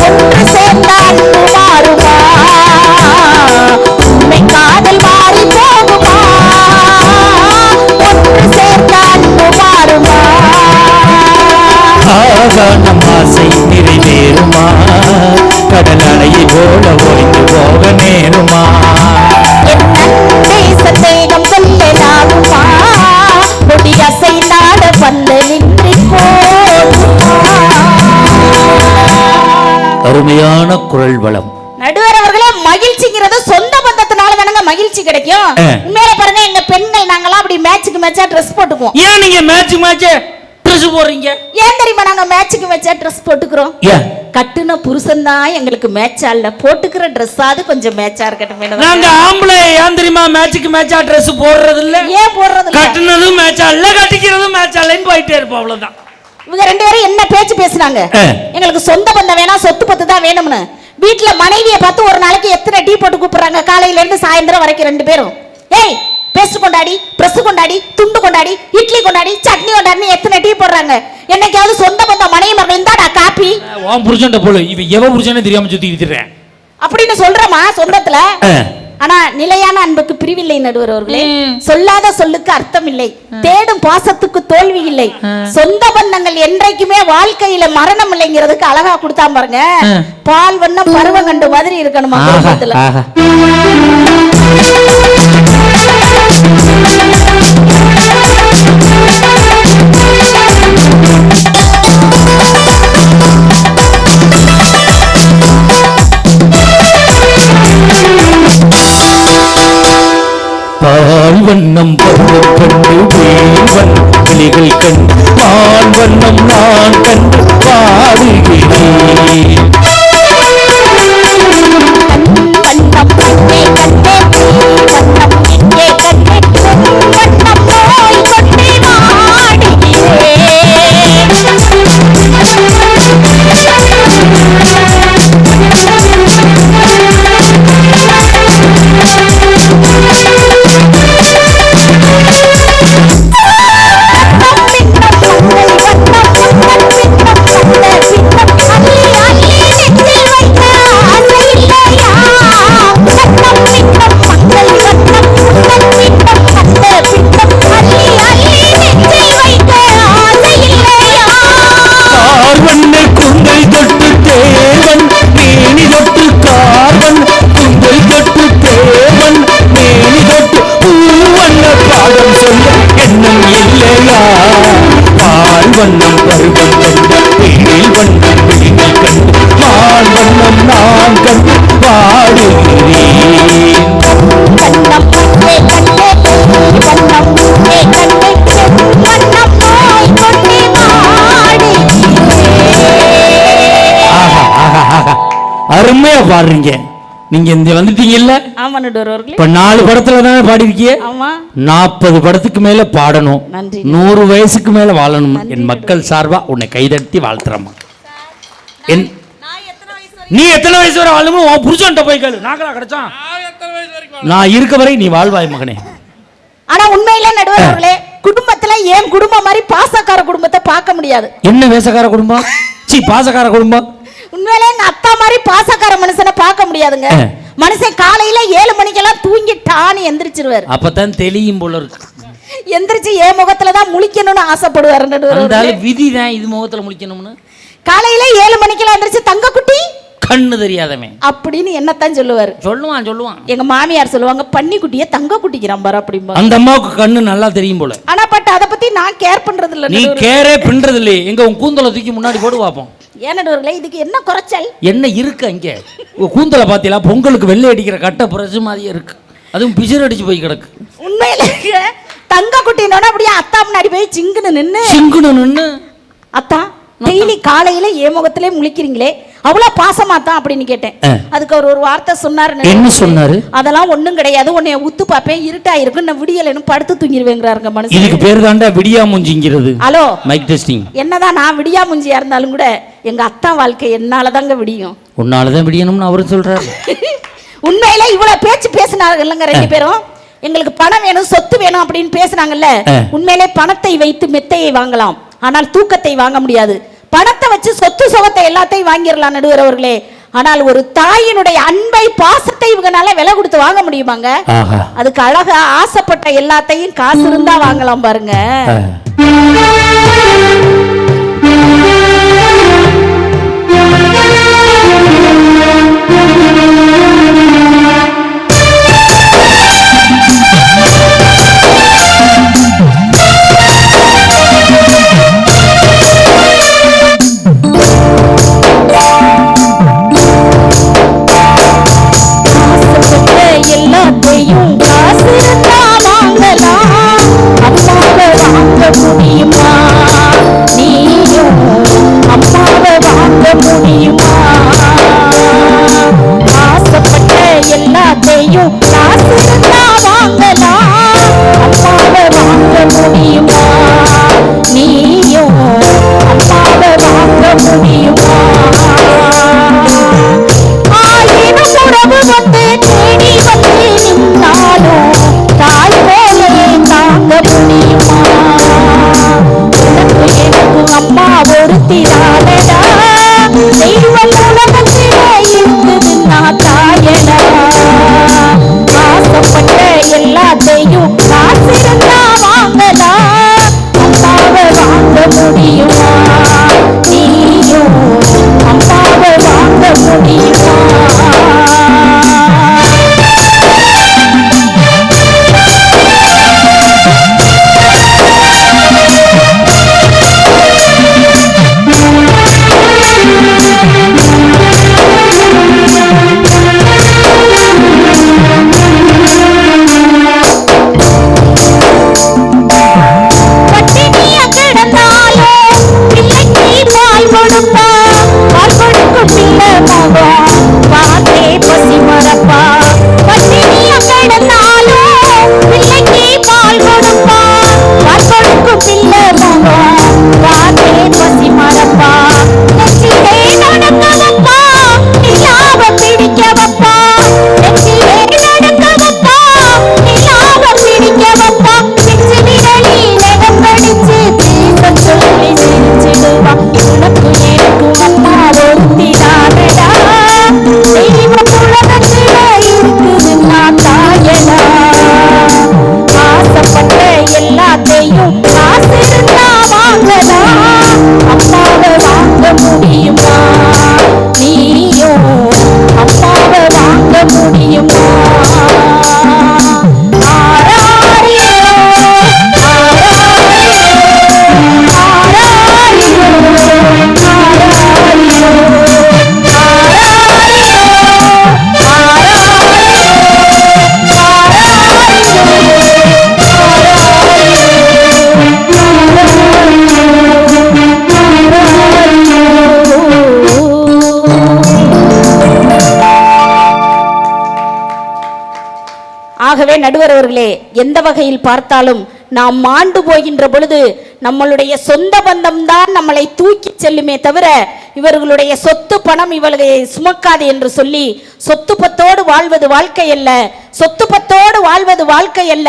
ஒன்று சேர்ந்த அன்பு மாறுமா, உண்மை காதல் மாறி போகுமா. ஒன்று சேர்ந்த அன்பு மாறுமா. ஆகாணம் ஆசை நிறைவேறுமா, கடல் அலையை போல ஒழிந்து போக நேருமா. என் அன்பே சந்தேகம் வெல்லலாகுமா, கொடி அசை நாட வல்ல நின்று போகுமா. அருமையான குரல் வளம். நடுவர் அவர்களே, மகிழ்ச்சிங்கிறது சொந்த பந்தத்தினால தானங்க மகிழ்ச்சி கிடைக்கும். உண்மையில பாருங்க, எங்க பெண்கள் நாங்கெல்லாம் அப்படி மேட்சுக்கு மேட்சா ட்ரெஸ் போட்டுக்குவோம். ஏன் நீங்க மேட்ச் ட்ரெஸ் போடுறீங்க? ஏன் தெரியுமா நாங்க மேட்சுக்கு மேட்சா ட்ரெஸ் போட்டுக்கிறோம்? கட்டுன புருஷன் தான் எங்களுக்கு மேட்சா இல்ல, போட்டுக்கிற ட்ரெஸ்ஸாவது கொஞ்சம் மேட்சா இருக்கட்டும். நாங்க ஆம்பளை ஏன் தெரியுமா மேட்சுக்கு மேட்சா ட்ரெஸ் போடுறது இல்ல? ஏன் போடுறது இல்ல? கட்டுனதும் மேட்சா இல்ல, கட்டிக்கிறதும் மேட்சா இல்லன்னு போயிட்டே இருப்போம், அவ்வளவுதான். இவங்க 2 பேரும் என்ன பேச்சு பேசுனாங்க? எங்களுக்கு சொந்த பந்தம் வேணா, சொத்து பத்து தான் வேணும்னு. வீட்டுல மனைவியை பார்த்து ஒரு நாளைக்கு எத்தனை டீ போட்டு கூப்பிடுறாங்க, காலையில இருந்து சாயந்தரம் வரைக்கும் 2 பேரும். ஏய் பேஸ்ட் கொண்டாடி, பிரஸ் கொண்டாடி, துண்டு கொண்டாடி, இட்லி கொண்டாடி, சட்னி கொண்டாடி எத்தனை டீ போடுறாங்க. என்னைக்காவது சொந்த பந்தம் மனைவி மகள் இருந்தாடா காப்பி? உன் புருஷன்ட்ட போல இவ எவ புருஷனே தெரியாம சுத்தி இருக்கிறேன் அப்படின்னு சொல்றமா சொந்தத்துல. ஆனா நிலையான அன்புக்கு பிரிவில்லை நடுவர் அவர்களே. சொல்லாத சொல்லுக்கு அர்த்தம் இல்லை, தேடும் பாசத்துக்கு தோல்வி இல்லை, சொந்த பந்தங்கள் என்றைக்குமே வாழ்க்கையில மரணம் இல்லைங்கிறதுக்கு அழகா கொடுத்தா பாருங்க. பால் வண்ணம் பருவம் கண்டு மாதிரி இருக்கணுமா குடும்பத்துல. பால் வண்ணம் பருவம் கண்டு தேவன் கிளிகள் கண்டு பால் வண்ணம் நான் கண்டு பாடுகிறேன். வண்ணம் பருவம் கண்டு தேனில் வண்ணம் விழிகள் கண்டு பால் வண்ணம் நான் கண்டு பாடுகிறேன். அருமையா பாடுறீங்க நீங்க. இந்த வந்துட்டீங்கல்ல, இப்ப 4 படத்துல தானே பாடிருக்கீங்க. 40 படத்துக்கு மேல பாடணும், 100 வயசுக்கு மேல வாழணும். என் மக்கள் சார்பா உன்னை கைதட்டி வாழ்த்துறமா. நீ எத்தனை வயசு வரை வாழணும் உன் புருஷன்ட்ட போய் கேளு. நாங்களா கிடைச்சான் நான் இருக்க வரை நீ வாழ்வாய் மகனே. ஆனா உண்மையில நடுவர் அவர்களே, குடும்பத்துல ஏன் குடும்பம் மாதிரி பாசக்கார குடும்பத்தை பார்க்க முடியாது. என்ன வேசக்கார குடும்பம்? சி பாசக்கார குடும்பம். உண்மையிலே எங்க அத்தா மாதிரி பாசக்கார மனுஷனை பார்க்க முடியாதுங்க. மனுஷன் காலையில 7 மணிக்கெல்லாம் தூங்கி டானி எந்திரிச்சிருவாரு. அப்பதான் தெளியும் போல இருக்கு. எந்திரிச்சு என் முகத்துலதான் முழிக்கணும்னு ஆசைப்படுவாரு. விதிதான் இது முகத்துல முழிக்கணும்னு. காலையில 7 மணிக்கெல்லாம் எந்திரிச்சு தங்க குட்டி கண்ணு தெரியாதவன் அப்படின்னு என்னத்தான் சொல்லுவாரு. சொல்லுவான். எங்க மாமியார் சொல்லுவாங்க, பன்னி குட்டிய தங்க குட்டிக்கிறான் பாரு அப்படிம்பா. அந்த அம்மாவுக்கு கண்ணு நல்லா தெரியும் போல. ஆனா பட் அத பத்தி நான் கேர் பண்றது இல்ல. நீ கேரே பண்றது இல்ல. எங்க உன் கூந்தலை தூக்கி முன்னாடி போடு பாப்போம். ஏனடவர்களே, இதுக்கு என்ன குறைச்சல்? என்ன இருக்கு அங்க? கூந்தலை பாத்தீங்களா? பொங்கலுக்கு வெள்ளை அடிக்கிற கட்ட பிரசு மாதிரியே இருக்கு. அதுவும் பிசிறு அடிச்சு போய் கிடக்கு. உண்மையில தங்க குட்டினோட அப்படியே அத்தா முன்னாடி போய் சிங்குன்னு நின்னு அத்தா டெய்லி காலையில ஏமுகத்திலே முழிக்கிறீங்களே, அவ்வளவு பாசமா தான் அப்படின்னு கேட்டேன். அதுக்கு அவர் ஒரு வார்த்தை சொன்னாரு. என்ன சொன்னாரு? அதெல்லாம் ஒண்ணும் கிடையாது, உன்னைய உத்து பாப்பேன், இருட்டா இருக்கு, நான் விடியலன்னு படுத்து தூங்கிடுவேங்கிறாருங்க மனுஷன். இதுக்கு பேர் தாண்டா விடியா முஞ்சிங்கிறது. Hello mic testing. என்னதான் நான் விடியா முஞ்சியா இருந்தாலும் கூட எங்க அத்தா வாழ்க்கை என்னாலதாங்க விடியும். உன்னாலதான் விடியணும்னு அவரு சொல்றாரு. உண்மையில இவ்வளவு பேச்சு பேசினார்கள் இல்லைங்க 2 பேரும். எங்களுக்கு பணம் வேணும், சொத்து வேணும் அப்படின்னு பேசினாங்கல்ல. உண்மையிலே பணத்தை வைத்து மெத்தையை வாங்கலாம், ஆனால் தூக்கத்தை வாங்க முடியாது. பணத்தை வச்சு சொத்து சுகத்தை எல்லாத்தையும் வாங்கிடலாம் நடுவர் அவர்களே. ஆனால் ஒரு தாயினுடைய அன்பை பாசத்தை இவங்கனால விலை கொடுத்து வாங்க முடியுமாங்க? அதுக்கு அழகா ஆசைப்பட்ட எல்லாத்தையும் காசு இருந்தா வாங்கலாம் பாருங்க. எல்லாத்தையும் காசு இருந்தா வாங்கலாம், அப்பாவை வாங்க முடியுமா? ஆகவே நடுவர் அவர்களே, எந்த வகையில் பார்த்தாலும் நாம் மாண்டு போகின்ற பொழுது நம்மளுடைய சொந்த பந்தம் தான் நம்மளை தூக்கி செல்லுமே தவிர இவர்களுடைய சொத்து பணம் இவர்களை சுமக்காது என்று சொல்லி சொத்து பத்தோடு வாழ்வது வாழ்க்கை அல்ல, சொத்து பத்தோடு வாழ்வது வாழ்க்கை அல்ல,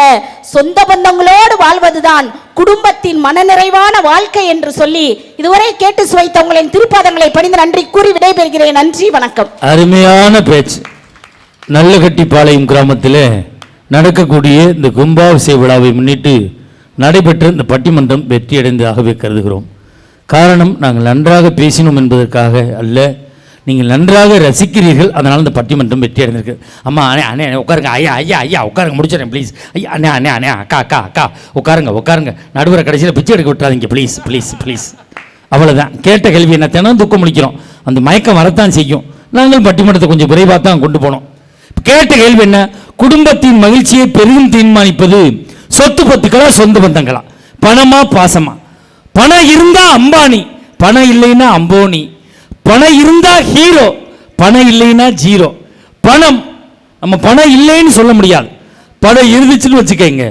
சொந்த பந்தங்களோடு வாழ்வதுதான் குடும்பத்தின் மனநிறைவான வாழ்க்கை என்று சொல்லி இதுவரை கேட்டு சுவைத்த உங்களின் திருப்பாதங்களை பணிந்து நன்றி கூறி விடைபெறுகிறேன். நன்றி, வணக்கம். அருமையான பேச்சு. நல்லகட்டிப்பாளையம் கிராமத்தில் நடக்கக்கூடிய இந்த கும்பாபிஷேக விழாவை முன்னிட்டு நடைபெற்ற இந்த பட்டிமன்றம் வெற்றியடைந்ததாகவே கருதுகிறோம். காரணம், நாங்கள் நன்றாக பேசினோம் என்பதற்காக அல்ல, நீங்கள் நன்றாக ரசிக்கிறீர்கள், அதனால் இந்த பட்டிமன்றம் வெற்றி அடைந்திருக்கு. அம்மா அண்ணே அண்ணே உட்காருங்க, ஐயா ஐயா ஐயா உட்காருங்க, முடிச்சிடறேன் ப்ளீஸ். ஐயா அண்ணே அண்ணே அண்ணே அக்கா அக்கா அக்கா உட்காருங்க உட்காருங்க, நடுவரை கடைசியில் பிச்சை எடுக்க விட்டுறாதீங்க ப்ளீஸ் ப்ளீஸ் ப்ளீஸ். அவ்வளோதான். கேட்ட கேள்வி என்ன, தினம் துக்கம் முடிக்கிறோம், அந்த மயக்கம் வரத்தான் செய்யும். நாங்கள் பட்டிமன்றத்தை கொஞ்சம் விரைவாக தான் கொண்டு போனோம். கேட்ட கேள்வி என்ன, குடும்பத்தின் மகிழ்ச்சியை பெரிதும் தீர்மானிப்பது சொத்து பத்துக்களா சொந்த பந்தங்களா, பணமா பாசமா? பணம் இருந்தா அம்பானி, பணம் இல்லைன்னா அம்போனி. பணம் இருந்தா ஹீரோ, பணம் இல்லைன்னா ஜீரோ. பணம் நம்ம பணம் இல்லைன்னு சொல்ல முடியாது, பணம் இருந்துச்சுன்னு வச்சுக்கோங்க.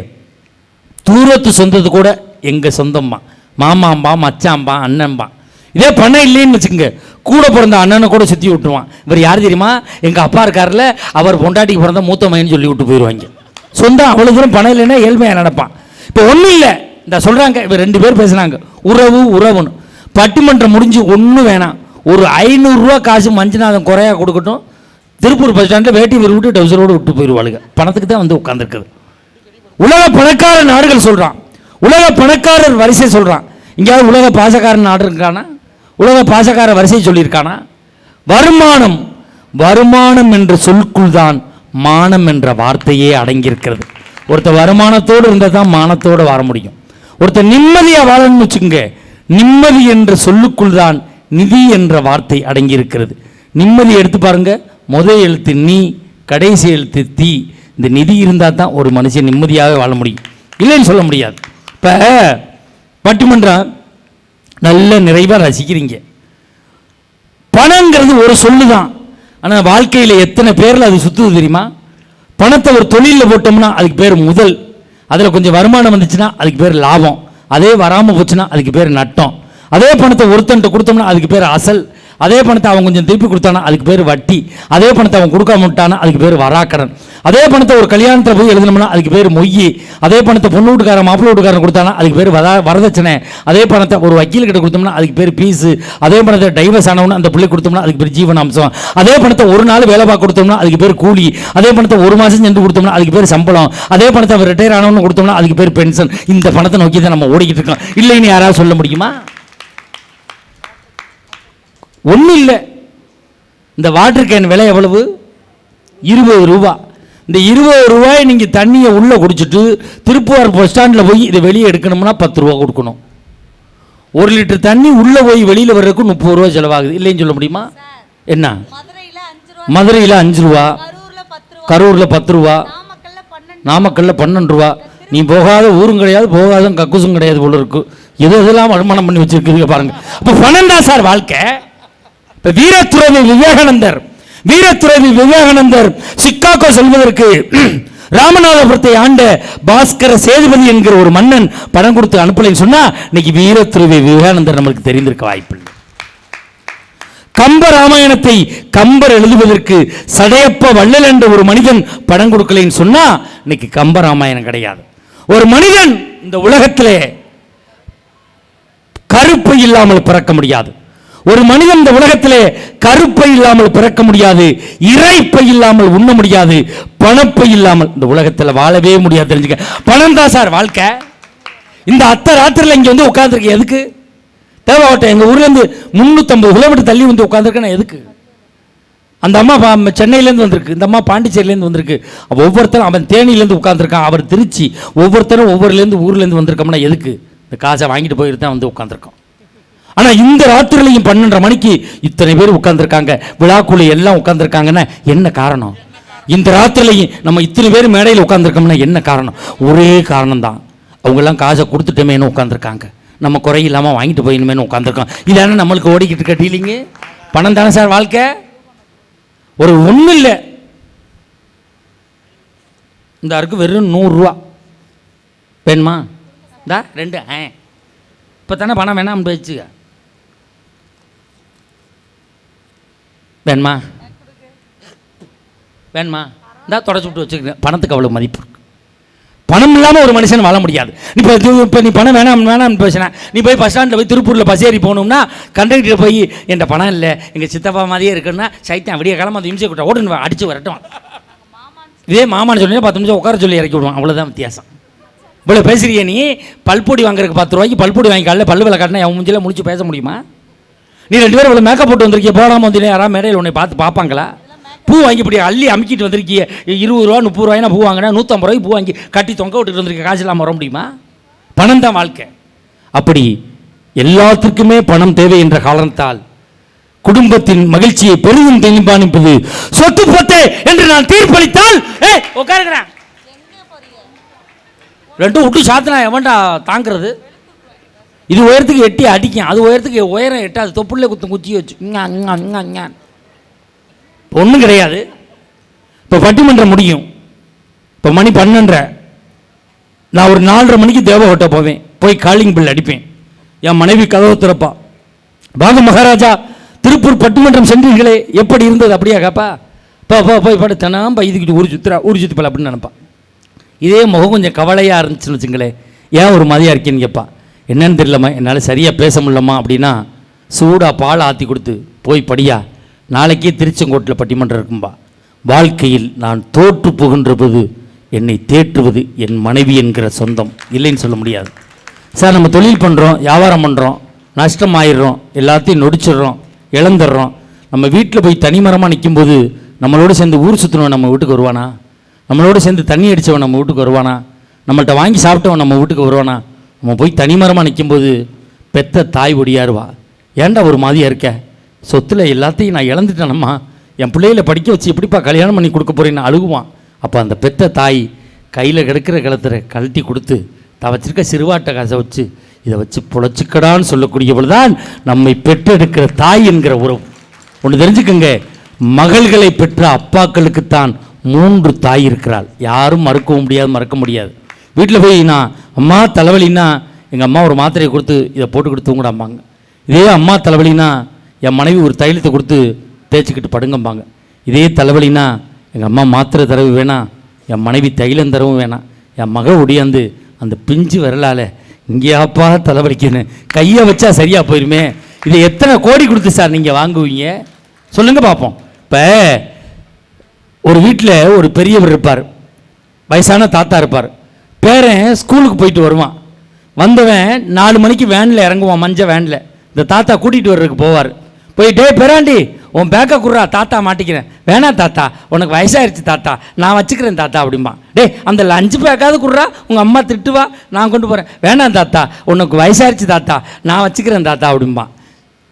தூரத்து சொந்தது கூட எங்க சொந்தம்மா, மாமாம்பா மச்சாம்பா அண்ணன்பா. இதே பணம் இல்லைன்னு வச்சுக்கோங்க, கூட பிறந்த அண்ணனை கூட சுற்றி விட்டுருவான். இவர் யார் தெரியுமா, எங்கள் அப்பா இருக்கார்ல, அவர் பொண்டாட்டிக்கு பிறந்த மூத்த மையன்னு சொல்லி விட்டு போயிடுவாங்க. சொந்தம் அவ்வளோ தூரம் பணம் இல்லைன்னா ஏழ்மையாக நடப்பான். இப்போ ஒன்றும் இல்லை, இந்த சொல்கிறாங்க, இப்போ 2 பேர் பேசுனாங்க உறவு உறவுன்னு. பட்டிமன்றம் முடிஞ்சு ஒன்றும் வேணாம், ஒரு 500 ரூபா காசு மஞ்சுநாதன் குறையா கொடுக்கட்டும், திருப்பூர் பஸ் ஸ்டாண்டில் வேட்டி விட்டு டவுசரோடு விட்டு போயிடுவாளுங்க. பணத்துக்கு தான் வந்து உட்காந்துருக்குது. உலக பணக்கார நாடுகள் சொல்கிறான், உலக பணக்காரர் வரிசை சொல்கிறான். இங்கேயாவது உலக பாசக்காரன் நாடு இருக்கானா, உலக பாசக்கார வரிசை சொல்லியிருக்கானா? வருமானம், வருமானம் என்ற சொல்குள் தான் மானம் என்ற வார்த்தையே அடங்கியிருக்கிறது. ஒருத்தர் வருமானத்தோடு இருந்தால் தான் மானத்தோடு வாழ முடியும். ஒருத்தர் நிம்மதியாக வாழணும்னு வச்சுக்கோங்க, நிம்மதி என்ற சொல்லுக்குள் தான் நிதி என்ற வார்த்தை அடங்கியிருக்கிறது. நிம்மதி எடுத்து பாருங்க, முதல் எழுத்து நீ, கடைசி எழுத்து தீ. இந்த நிதி இருந்தால் தான் ஒரு மனுஷன் நிம்மதியாக வாழ முடியும், இல்லைன்னு சொல்ல முடியாது. இப்போ பட்டிமன்றம் நல்ல நிறைவாக ரசிக்கிறீங்க. பணங்கிறது ஒரு சொல்லு தான், ஆனால் வாழ்க்கையில் எத்தனை பேரில் அது சுற்றுது தெரியுமா? பணத்தை ஒரு தொழிலில் போட்டோம்னா அதுக்கு பேர் முதல், அதில் கொஞ்சம் வருமானம் வந்துச்சுன்னா அதுக்கு பேர் லாபம், அதே வராமல் போச்சுன்னா அதுக்கு பேர் நட்டம். அதே பணத்தை ஒருத்தன்ட்ட கொடுத்தோம்னா அதுக்கு பேர் அசல், அதே பணத்தை அவன் கொஞ்சம் திருப்பி கொடுத்தானா அதுக்கு பேர் வட்டி, அதே பணத்தை அவன் கொடுக்காம விட்டானா அதுக்கு பேர் வராக்கடன், அதே பணத்தை ஒரு கல்யாணத்தில் போய் எழுதணும்னா அதுக்கு பேர் மொய், அதே பணத்தை பொண்ணு வீட்டுக்காரன் மாப்பிள்ளை வீட்டுக்காரன் கொடுத்தானா அதுக்கு பேர் வரதட்சணை, அதே பணத்தை ஒரு வக்கீல் கிட்ட கொடுத்தோம்னா அதுக்கு பேர் பீஸு, அதே பணத்தை டைவர்ஸ் ஆனவனு அந்த பிள்ளை கொடுத்தோம்னா அதுக்கு பேர் ஜீவனாம்சம், அதே பணத்தை ஒரு நாள் வேலை பார்க்க கொடுத்தோம்னா அதுக்கு பேர் கூலி, அதே பணத்தை ஒரு மாதம் சென்று கொடுத்தோம்னா அதுக்கு பேர் சம்பளம், அதே பணத்தை அவர் ரிட்டையர் ஆனவனு கொடுத்தோம்னா அதுக்கு பேர் பென்ஷன். இந்த பணத்தை நோக்கி தான் நம்ம ஓடிக்கிட்டு இருக்கோம், இல்லைன்னு யாராவது சொல்ல முடியுமா? ஒன்றும் இல்லை. இந்த வாட்டர் கேன் விலை எவ்வளவு? 20 ரூபா. இந்த 20 ரூபாய் நீங்கள் தண்ணியை உள்ளே குடிச்சிட்டு திருப்பூர் பஸ் ஸ்டாண்டில் போய் இதை வெளியே எடுக்கணும்னா 10 ரூபா கொடுக்கணும். 1 லிட்டர் தண்ணி உள்ளே போய் வெளியில் வர்றதுக்கு 30 ரூபா செலவாகுது, இல்லைன்னு சொல்ல முடியுமா? என்ன, மதுரையில் 5 ரூபா, கரூரில் 10 ரூபா, நாமக்கல்லில் 12 ரூபா. நீ போகாத ஊரும் கிடையாது, போகாத கக்கூசும் கிடையாது போல இருக்கு. எதெல்லாம் வருமானம் பண்ணி வச்சிருக்கீங்க பாருங்க. அப்போ பணம் தான் சார் வாழ்க்கை. இப்போ வீரத்துறவி விவேகானந்தர் சிக்காகோ செல்வதற்கு ராமநாதபுரத்தை ஆண்ட பாஸ்கர சேதுபதி என்கிற ஒரு மன்னன் பணம் கொடுத்து அனுப்பலைன்னு சொன்னா இன்னைக்கு வீரத்துறவி விவேகானந்தர் நம்மளுக்கு தெரிந்திருக்க வாய்ப்பில்லை. கம்ப ராமாயணத்தை கம்பர் எழுதுவதற்கு சடையப்ப வள்ளல் என்ற ஒரு மனிதன் பணம் கொடுக்கலைன்னு சொன்னா இன்னைக்கு கம்ப ராமாயணம் கிடையாது. ஒரு மனிதன் இந்த உலகத்திலே கருப்பு இல்லாமல் பிறக்க முடியாது. ஒரு மனிதன் இந்த உலகத்திலே கருப்பை இல்லாமல் பிறக்க முடியாது, இறைப்பை இல்லாமல் உண்ண முடியாது, பணப்பை இல்லாமல் இந்த உலகத்தில் வாழவே முடியாது. தெரிஞ்சுக்க, பணம் தான் சார் வாழ்க்கை. இந்த அத்தை ராத்திரியில் இங்கே வந்து உட்காந்துருக்கேன் எதுக்கு? தேவாவட்டம் எங்கள் ஊர்லேருந்து 350 கிலோமீட்டர் தள்ளி வந்து உட்காந்துருக்கேன் எதுக்கு? அந்த அம்மா சென்னையிலேருந்து வந்திருக்கு, இந்த அம்மா பாண்டிச்சேரியிலேருந்து வந்திருக்கு, ஒவ்வொருத்தரும் அவன் தேனியிலேருந்து உட்காந்துருக்கான், அவர் திருச்சி, ஒவ்வொருத்தரும் ஒவ்வொருலேருந்து ஊர்லேருந்து வந்திருக்கோம்னா எதுக்கு? இந்த காசை வாங்கிட்டு போயிட்டு தான் வந்து உட்காந்துருக்கோம். ஆனால் இந்த ராத்திரிலையும் 12:30 மணிக்கு இத்தனை பேர் உட்காந்துருக்காங்க, விழாக்குழு எல்லாம் உட்காந்துருக்காங்கன்னா என்ன காரணம்? இந்த ராத்திரிலையும் நம்ம இத்தனை பேர் மேடையில் உட்காந்துருக்கோம்னா என்ன காரணம்? ஒரே காரணம் தான், அவங்கெல்லாம் காசை கொடுத்துட்டோமேனு உட்காந்துருக்காங்க, நம்ம குறை இல்லாமல் வாங்கிட்டு போயிடுமேனு உட்காந்துருக்கோம். இதான நம்மளுக்கு ஓடிக்கிட்டு இருக்க டீலிங்கு. பணம் தானே சார் வாழ்க்கை. ஒரு ஒன்றும் இல்லை, இந்த அருக்கு வெறும் 100 ரூபா வேணுமா? இந்தா 2. இப்போ தானே பணம் வேணாம் வச்சுக்க. வேணுமா? வேணுமா? இந்தா தொடச்சி விட்டு வச்சுக்கிறேன். பணத்துக்கு அவ்வளோ மதிப்பு இருக்கு. பணம் இல்லாமல் ஒரு மனுஷன் வாழ முடியாது. இப்போ நீ பணம் வேணாம்னு பேசினா, நீ போய் பஸ் ஸ்டாண்டில் போய் திருப்பூரில் பஸ் ஏறி போகணும்னா கண்டக்டர் போய் என்கிட்ட பணம் இல்லை, எங்கள் சித்தப்பா மாதிரியே இருக்குன்னா சைத்தான் விடிய காலமாக அந்த இம்சை கூட்ட ஓடுன்னு அடித்து வரட்டும். இதே மாமான்னு சொல்லி 10 நிமிஷம் உட்கார சொல்லி இறக்கி விடுவான். அவ்வளோதான் வித்தியாசம். இவ்வளோ பேசுறிய நீ. பல்பொடி வாங்குறதுக்கு 10 ரூபாய்க்கு பல்பொடி வாங்கி காலையில் பல்லு விலை காட்டினா அவன் மூஞ்சில முடிச்சு பேச முடியுமா? நீ 2 பேரும் இவ்வளோ மேக்கப் போட்டு வந்திருக்கிய, போடாமல் வந்தீங்கன்னா யாராவது மேடையில் உன்னை பார்த்து பார்ப்பாங்களா? பூ வாங்கி இப்படி அள்ளி அமுக்கிட்டு வந்திருக்கிய, 20 ரூபா 30 ரூபாய்னா பூ வாங்கினா 150 ரூபாய்க்கு பூ வாங்கி கட்டி தொங்க விட்டுட்டு வந்திருக்க, காசு இல்லாமல் வர முடியுமா? பணம் தான் வாழ்க்கை. அப்படி எல்லாத்துக்குமே பணம் தேவை என்ற காரணத்தால் குடும்பத்தின் மகிழ்ச்சியை பெரிதும் தீர்மானிப்பது சொத்து பத்தே என்று நான் தீர்ப்பளித்தால் உட்காருக்கிறேன் 2 விட்டு சாத்தினா எவன்டா தாங்கிறது? இது உயரத்துக்கு எட்டி அடிக்கும், அது உயரத்துக்கு உயரம் எட்டாது. தொப்புள்ளே குத்தும் குச்சி வச்சு ஒன்றும் கிடையாது. இப்போ பட்டிமன்றம் முடியும். இப்போ மணி 12:30. நான் ஒரு 4:30 மணிக்கு தேவகோட்டை போவேன். போய் காலிங் பில் அடிப்பேன். என் மனைவி கதவு திறப்பா. பாக மகாராஜா திருப்பூர் பட்டிமன்றம் சென்றீர்களே, எப்படி இருந்தது? அப்படியா கேப்பா. போய் படுத்தனா இதுக்கிட்டு ஊர் சுத்திப்பல அப்படின்னு நினைப்பான். இதே முகம் கொஞ்சம் கவலையாக இருந்துச்சுன்னு வச்சுங்களேன், ஏன் ஒரு மாதிரியாக இருக்கேன்னு கேட்பா. என்னன்னு தெரியலம்மா, என்னால் சரியாக பேச முடியலம்மா அப்படின்னா சூடாக பால் ஆற்றி கொடுத்து போய் படியா, நாளைக்கே திருச்செங்கோட்டில் பட்டிமன்றம் இருக்கும்பா. வாழ்க்கையில் நான் தோற்று போகின்ற போது என்னை தேற்றுவது என் மனைவி என்கிற சொந்தம். இல்லைன்னு சொல்ல முடியாது சார். நம்ம தொழில் பண்ணுறோம், வியாபாரம் பண்ணுறோம், நஷ்டம் ஆயிடுறோம், எல்லாத்தையும் நொடிச்சிடுறோம், இழந்துடுறோம். நம்ம வீட்டில் போய் தனிமரமாக நிற்கும்போது நம்மளோட சேர்ந்து ஊர் சுற்றினவன் நம்ம வீட்டுக்கு வருவானா? நம்மளோட சேர்ந்து தண்ணி அடித்தவன் நம்ம வீட்டுக்கு வருவானா? நம்மள்கிட்ட வாங்கி சாப்பிட்டவன் நம்ம வீட்டுக்கு வருவானா? நம்ம போய் தனிமரமாக நிற்கும்போது பெத்த தாய் ஒடியாருவா, ஏன்டா ஒரு மாதிரியாக இருக்க, சொத்தில் எல்லாத்தையும் நான் இழந்துட்டேனம்மா, என் பிள்ளைகளை படிக்க வச்சு எப்படிப்பா கல்யாணம் பண்ணி கொடுக்க போகிறேன்னு அழுகுவான். அப்போ அந்த பெத்த தாய் கையில் கிடக்கிற கழுத்தில் கழட்டி கொடுத்து தான் வச்சிருக்க சிறுவாட்டை காசை வச்சு இதை வச்சு பொழைச்சிக்கடான்னு சொல்லக்கூடியவள் தான் நம்மை பெற்றெடுக்கிற தாய் என்கிற உறவு. ஒன்று தெரிஞ்சுக்கங்க, மகள்களை பெற்ற அப்பாக்களுக்குத்தான் 3 தாய் இருக்கிறாள். யாரும் மறக்கவும் முடியாது, மறக்க முடியாது. வீட்டில் போய் நான் அம்மா தலைவலின்னா எங்கள் அம்மா ஒரு மாத்திரையை கொடுத்து இதை போட்டு கொடுத்து தூங்கிடாம்பாங்க. இதே அம்மா தலைவலின்னா என் மனைவி ஒரு தைலத்தை கொடுத்து தேய்ச்சிக்கிட்டு படுங்கம்பாங்க. இதே தலைவலின்னா எங்கள் அம்மா மாத்திரை தரவு வேணாம், என் மனைவி தைலம் தரவும் வேணாம், என் மக ஒடியாந்து அந்த பிஞ்சு வரலால் இங்கேயாப்பா தலைவலிக்குன்னு கையை வச்சா சரியாக போயிருமே. இதை எத்தனை கோடி கொடுத்து சார் நீங்கள் வாங்குவீங்க சொல்லுங்கள் பார்ப்போம். இப்போ ஒரு வீட்டில் ஒரு பெரியவர் இருப்பார், வயசான தாத்தா இருப்பார். பேரன் ஸ்கூலுக்கு போயிட்டு வருவான். வந்தவன் 4 மணிக்கு வேனில் இறங்குவான், மஞ்சள் வேனில். இந்த தாத்தா கூட்டிகிட்டு வர்றதுக்கு போவார். போயிட்டே பெறாண்டி உன் பேக்கை குடுறா, தாத்தா மாட்டிக்கிறேன். வேணாம் தாத்தா, உனக்கு வயசாயிருச்சு தாத்தா, நான் வச்சுக்கிறேன் தாத்தா அப்படிம்பா. அந்த லஞ்சு பேக்காவது குடுறா, உங்கள் அம்மா திட்டுவா, நான் கொண்டு போகிறேன். வேணாம் தாத்தா, உனக்கு வயசாயிருச்சு தாத்தா, நான் வச்சுக்கிறேன் தாத்தா அப்படிம்பா.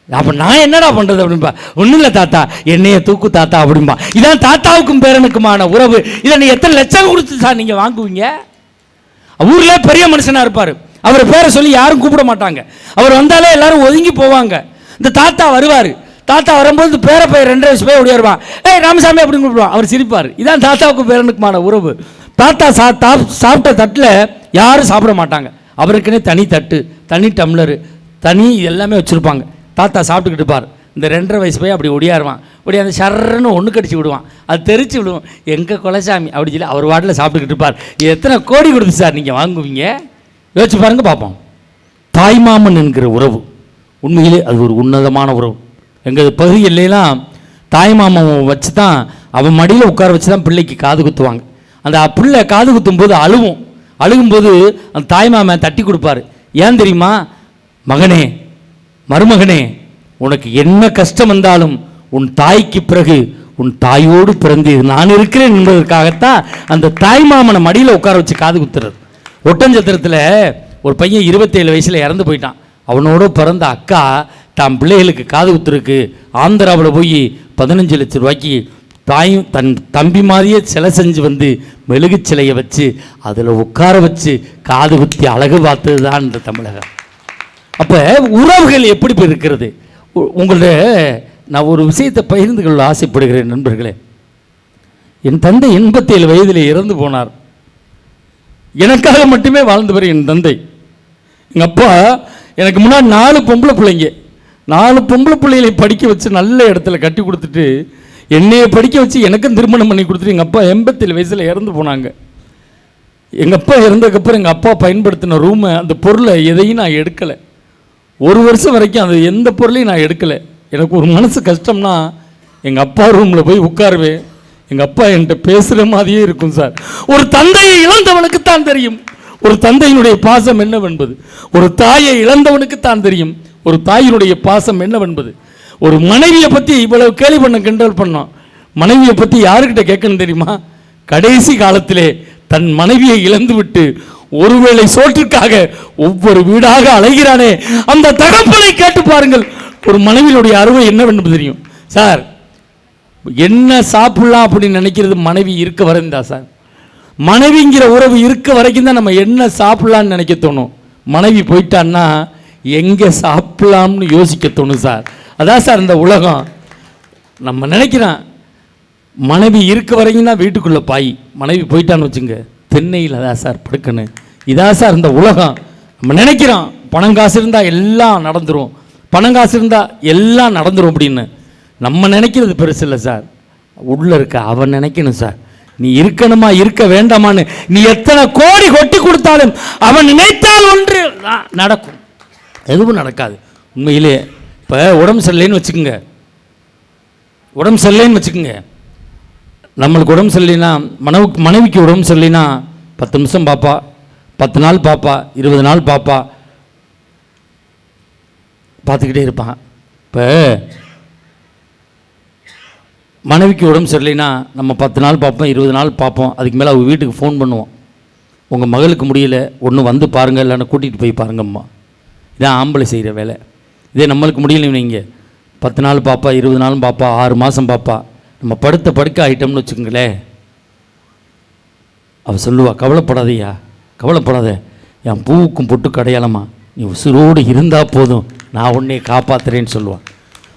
அப்போ நான் என்னடா பண்ணுறது அப்படின்பா. ஒன்றும் இல்லை தாத்தா, என்னைய தூக்கு தாத்தா அப்படின்பா. இதான் தாத்தாவுக்கும் பேரனுக்குமான உறவு. இதை நீ எத்தனை லட்சம் கொடுத்து சார் நீங்கள் வாங்குவீங்க? ஊரில் பெரிய மனுஷனாக இருப்பார், அவர் பேரை சொல்லி யாரும் கூப்பிட மாட்டாங்க. அவர் வந்தாலே எல்லாரும் ஒதுங்கி போவாங்க. இந்த தாத்தா வருவார், தாத்தா வரும்போது பேர பையன் 2 வயசு போய் ஓடியாருவான். ராமசாமி அப்படின்னு கூப்பிடுவான், அவர் சிரிப்பார். இதான் தாத்தாவுக்கும் பேரனுக்குமான உறவு. தாத்தா சாப்பிட்ட தட்டில் யாரும் சாப்பிட மாட்டாங்க. அவருக்குன்னே தனி தட்டு, தனி டம்ளரு, தனி எல்லாமே வச்சுருப்பாங்க. தாத்தா சாப்பிட்டுக்கிட்டு இருப்பார். இந்த 2.5 வயசு போய் அப்படி ஒடியாருவான். அப்படி அந்த ஷர்ன்னு ஒன்று கடிச்சு விடுவான், அது தெரிச்சு விடுவோம். எங்கள் குலசாமி அப்படி சொல்லி அவர் வாட்டில் சாப்பிட்டுக்கிட்டு இருப்பார். எத்தனை கோடி கொடுத்து சார் நீங்கள் வாங்குவீங்க? யோசிச்சு பாருங்க பார்ப்போம். தாய்மாமன் என்கிற உறவு உண்மையிலே அது ஒரு உன்னதமான உறவு. எங்கள் பகுதி எல்லையெல்லாம் தாய்மாமன் வச்சு தான், அவன் மடியில் உட்கார வச்சு தான் பிள்ளைக்கு காது குத்துவாங்க. அந்த பிள்ளை காது குத்தும் போது அழுகும்போது அந்த தாய்மாமன் தட்டி கொடுப்பார். ஏன் தெரியுமா? மகனே, மருமகனே, உனக்கு என்ன கஷ்டம் வந்தாலும் உன் தாய்க்கு பிறகு உன் தாயோடு பிறந்து நான் இருக்கிறேன் என்பதற்காகத்தான் அந்த தாய்மாமனை மடியில் உட்கார வச்சு காது குத்துறது. ஒட்டஞ்சத்திரத்தில் ஒரு பையன் 27 வயசில் இறந்து போயிட்டான். அவனோட பிறந்த அக்கா தான் பிள்ளைகளுக்கு காது குத்துருக்கு ஆந்திராவில் போய் 15 லட்சம் ரூபாய்க்கு தாயும் தன் தம்பி மாதிரியே சிலை செஞ்சு வந்து மெழுகு சிலையை வச்சு அதில் உட்கார வச்சு காது குத்தி அழகு பார்த்தது தான் இந்த தமிழகம். அப்போ உறவுகள் எப்படி இருக்கிறது? உங்கள்ட்ட நான் ஒரு விஷயத்தை பகிர்ந்து கொள்ள ஆசைப்படுகிறேன் நண்பர்களே. என் தந்தை 87 வயதில் இறந்து போனார். எனக்காக மட்டுமே வாழ்ந்தவர் என் தந்தை. எங்கள் அப்பா எனக்கு முன்னாடி 4 பொம்பளை பிள்ளைங்க, 4 பொம்பளை பிள்ளைகளை படிக்க வச்சு நல்ல இடத்துல கட்டி கொடுத்துட்டு என்னையை படிக்க வச்சு எனக்கும் திருமணம் பண்ணி கொடுத்துட்டு எங்கள் அப்பா 87 வயசில் இறந்து போனாங்க. எங்கள் அப்பா இறந்ததுக்கப்புறம் எங்கள் அப்பா பயன்படுத்தின ரூமை, அந்த பொருளை எதையும் நான் எடுக்கலை. 1 வருஷம் வரைக்கும் அது எந்த பொருளையும் நான் எடுக்கலை. எனக்கு ஒரு மனசு கஷ்டம்னா எங்கள் அப்பா ரூமில் போய் உட்காருவேன். எங்கள் அப்பா என்கிட்ட பேசுகிற மாதிரியே இருக்கும் சார். ஒரு தந்தையை இழந்தவனுக்கு தான் தெரியும் ஒரு தந்தையினுடைய பாசம் என்னவென்பது. ஒரு தாயை இழந்தவனுக்கு தான் தெரியும் ஒரு தாயினுடைய பாசம் என்னவென்பது. ஒரு மனைவியை பற்றி இவ்வளவு கேலி பண்ண கிண்டல் பண்ணோம். மனைவியை பற்றி யாருக்கிட்ட கேட்கணும் தெரியுமா? கடைசி காலத்திலே தன் மனைவியை இழந்து விட்டு ஒருவேளை சோற்றுக்காக ஒவ்வொரு வீடாக அலைகிறானே அந்த தகப்பனை கேட்டு பாருங்கள். ஒரு மனைவியினுடைய அருமை என்னவென்பது தெரியும் சார். என்ன சாப்பிடலாம் அப்படின்னு நினைக்கிறது மனைவி இருக்க வரைந்தா சார். மனைவிங்கிற உறவு இருக்க வரைக்கும் தான் நம்ம என்ன சாப்பிடலான்னு நினைக்க தோணும். மனைவி போயிட்டான்னா எங்கே சாப்பிடலாம்னு யோசிக்க தோணும் சார். அதான் சார் இந்த உலகம். நம்ம நினைக்கிறோம் மனைவி இருக்க வரைக்கும் தான் வீட்டுக்குள்ளே பாய், மனைவி போயிட்டான்னு வச்சுங்க தென்னையில் தான் சார் படுக்கணும். இதான் சார் இந்த உலகம். நம்ம நினைக்கிறோம் பணம் காசு இருந்தால் எல்லாம் நடந்துடும், பணம் காசு இருந்தால் எல்லாம் நடந்துடும் அப்படின்னு. நம்ம நினைக்கிறது பெருசு இல்லை சார். உள்ளே இருக்க அவன் நினைக்கணும் சார். நீ இருக்கணுமா இருக்க வேண்டாமான்னு நீ எத்தனை கோடி கொட்டி கொடுத்தாலும் அவன் நினைத்தால் ஒன்று நடக்கும், எதுவும் நடக்காது. உண்மையிலே இப்போ உடம்பு சரியில்லைன்னு வச்சுக்கோங்க, உடம்பு சரியில்லைன்னு வச்சுக்கோங்க. நம்மளுக்கு உடம்பு சரியில்லைன்னா மனைவிக்கு உடம்பு சரியில்லைன்னா 10 நிமிஷம் பாப்பா, 10 நாள் பாப்பா, 20 நாள் பாப்பா, பார்த்துக்கிட்டே இருப்பான். இப்போ மனைவிக்கு உடம்பு சரியில்லைன்னா நம்ம 10 நாள் பார்ப்போம், 20 நாள் பார்ப்போம். அதுக்கு மேலே அவங்க வீட்டுக்கு ஃபோன் பண்ணுவோம். உங்கள் மகளுக்கு முடியல, ஒன்று வந்து பாருங்கள், இல்லைன்னா கூட்டிகிட்டு போய் பாருங்கம்மா. இதான் ஆம்பளை செய்கிற வேலை. இதே நம்மளுக்கு முடியல நீங்கள் 10 நாள் பாப்பா, 20 நாளும் பாப்பா, 6 மாதம் பாப்பா, நம்ம படுக்க ஆகிட்டோம்னு வச்சுக்கோங்களேன். அவள் சொல்லுவா, கவலைப்படாதையா, கவலைப்படாத, என் பூவுக்கும் பொட்டுக்கு அடையாளமா நீ உசுரோடு இருந்தால் போதும், நான் உன்னை காப்பாற்றுறேன்னு சொல்லுவான்.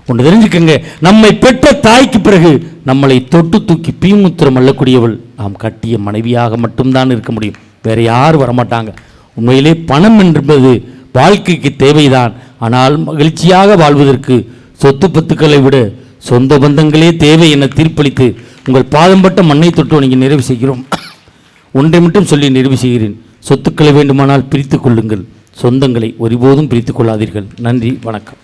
ஒன்று தெரிஞ்சுக்கங்க, நம்மை பெற்ற தாய்க்கு பிறகு நம்மளை தொட்டு தூக்கி பீமுத்திரம் அள்ளக்கூடியவள் நாம் கட்டிய மனைவியாக மட்டும்தான் இருக்க முடியும். வேற யாரும் வரமாட்டாங்க. உண்மையிலே பணம் என்பது வாழ்க்கைக்கு தேவைதான். ஆனால் மகிழ்ச்சியாக வாழ்வதற்கு சொத்து பத்துக்களை விட சொந்த பந்தங்களே தேவை என தீர்ப்பளித்து உங்கள் பாதம்பட்ட மண்ணை தொட்டு நீங்கள் நிறைவு செய்கிறோம். ஒன்றை மட்டும் சொல்லி நிறைவு செய்கிறேன். சொத்துக்களை வேண்டுமானால் பிரித்து கொள்ளுங்கள், சொந்தங்களை ஒருபோதும் பிரித்து கொள்ளாதீர்கள். நன்றி, வணக்கம்.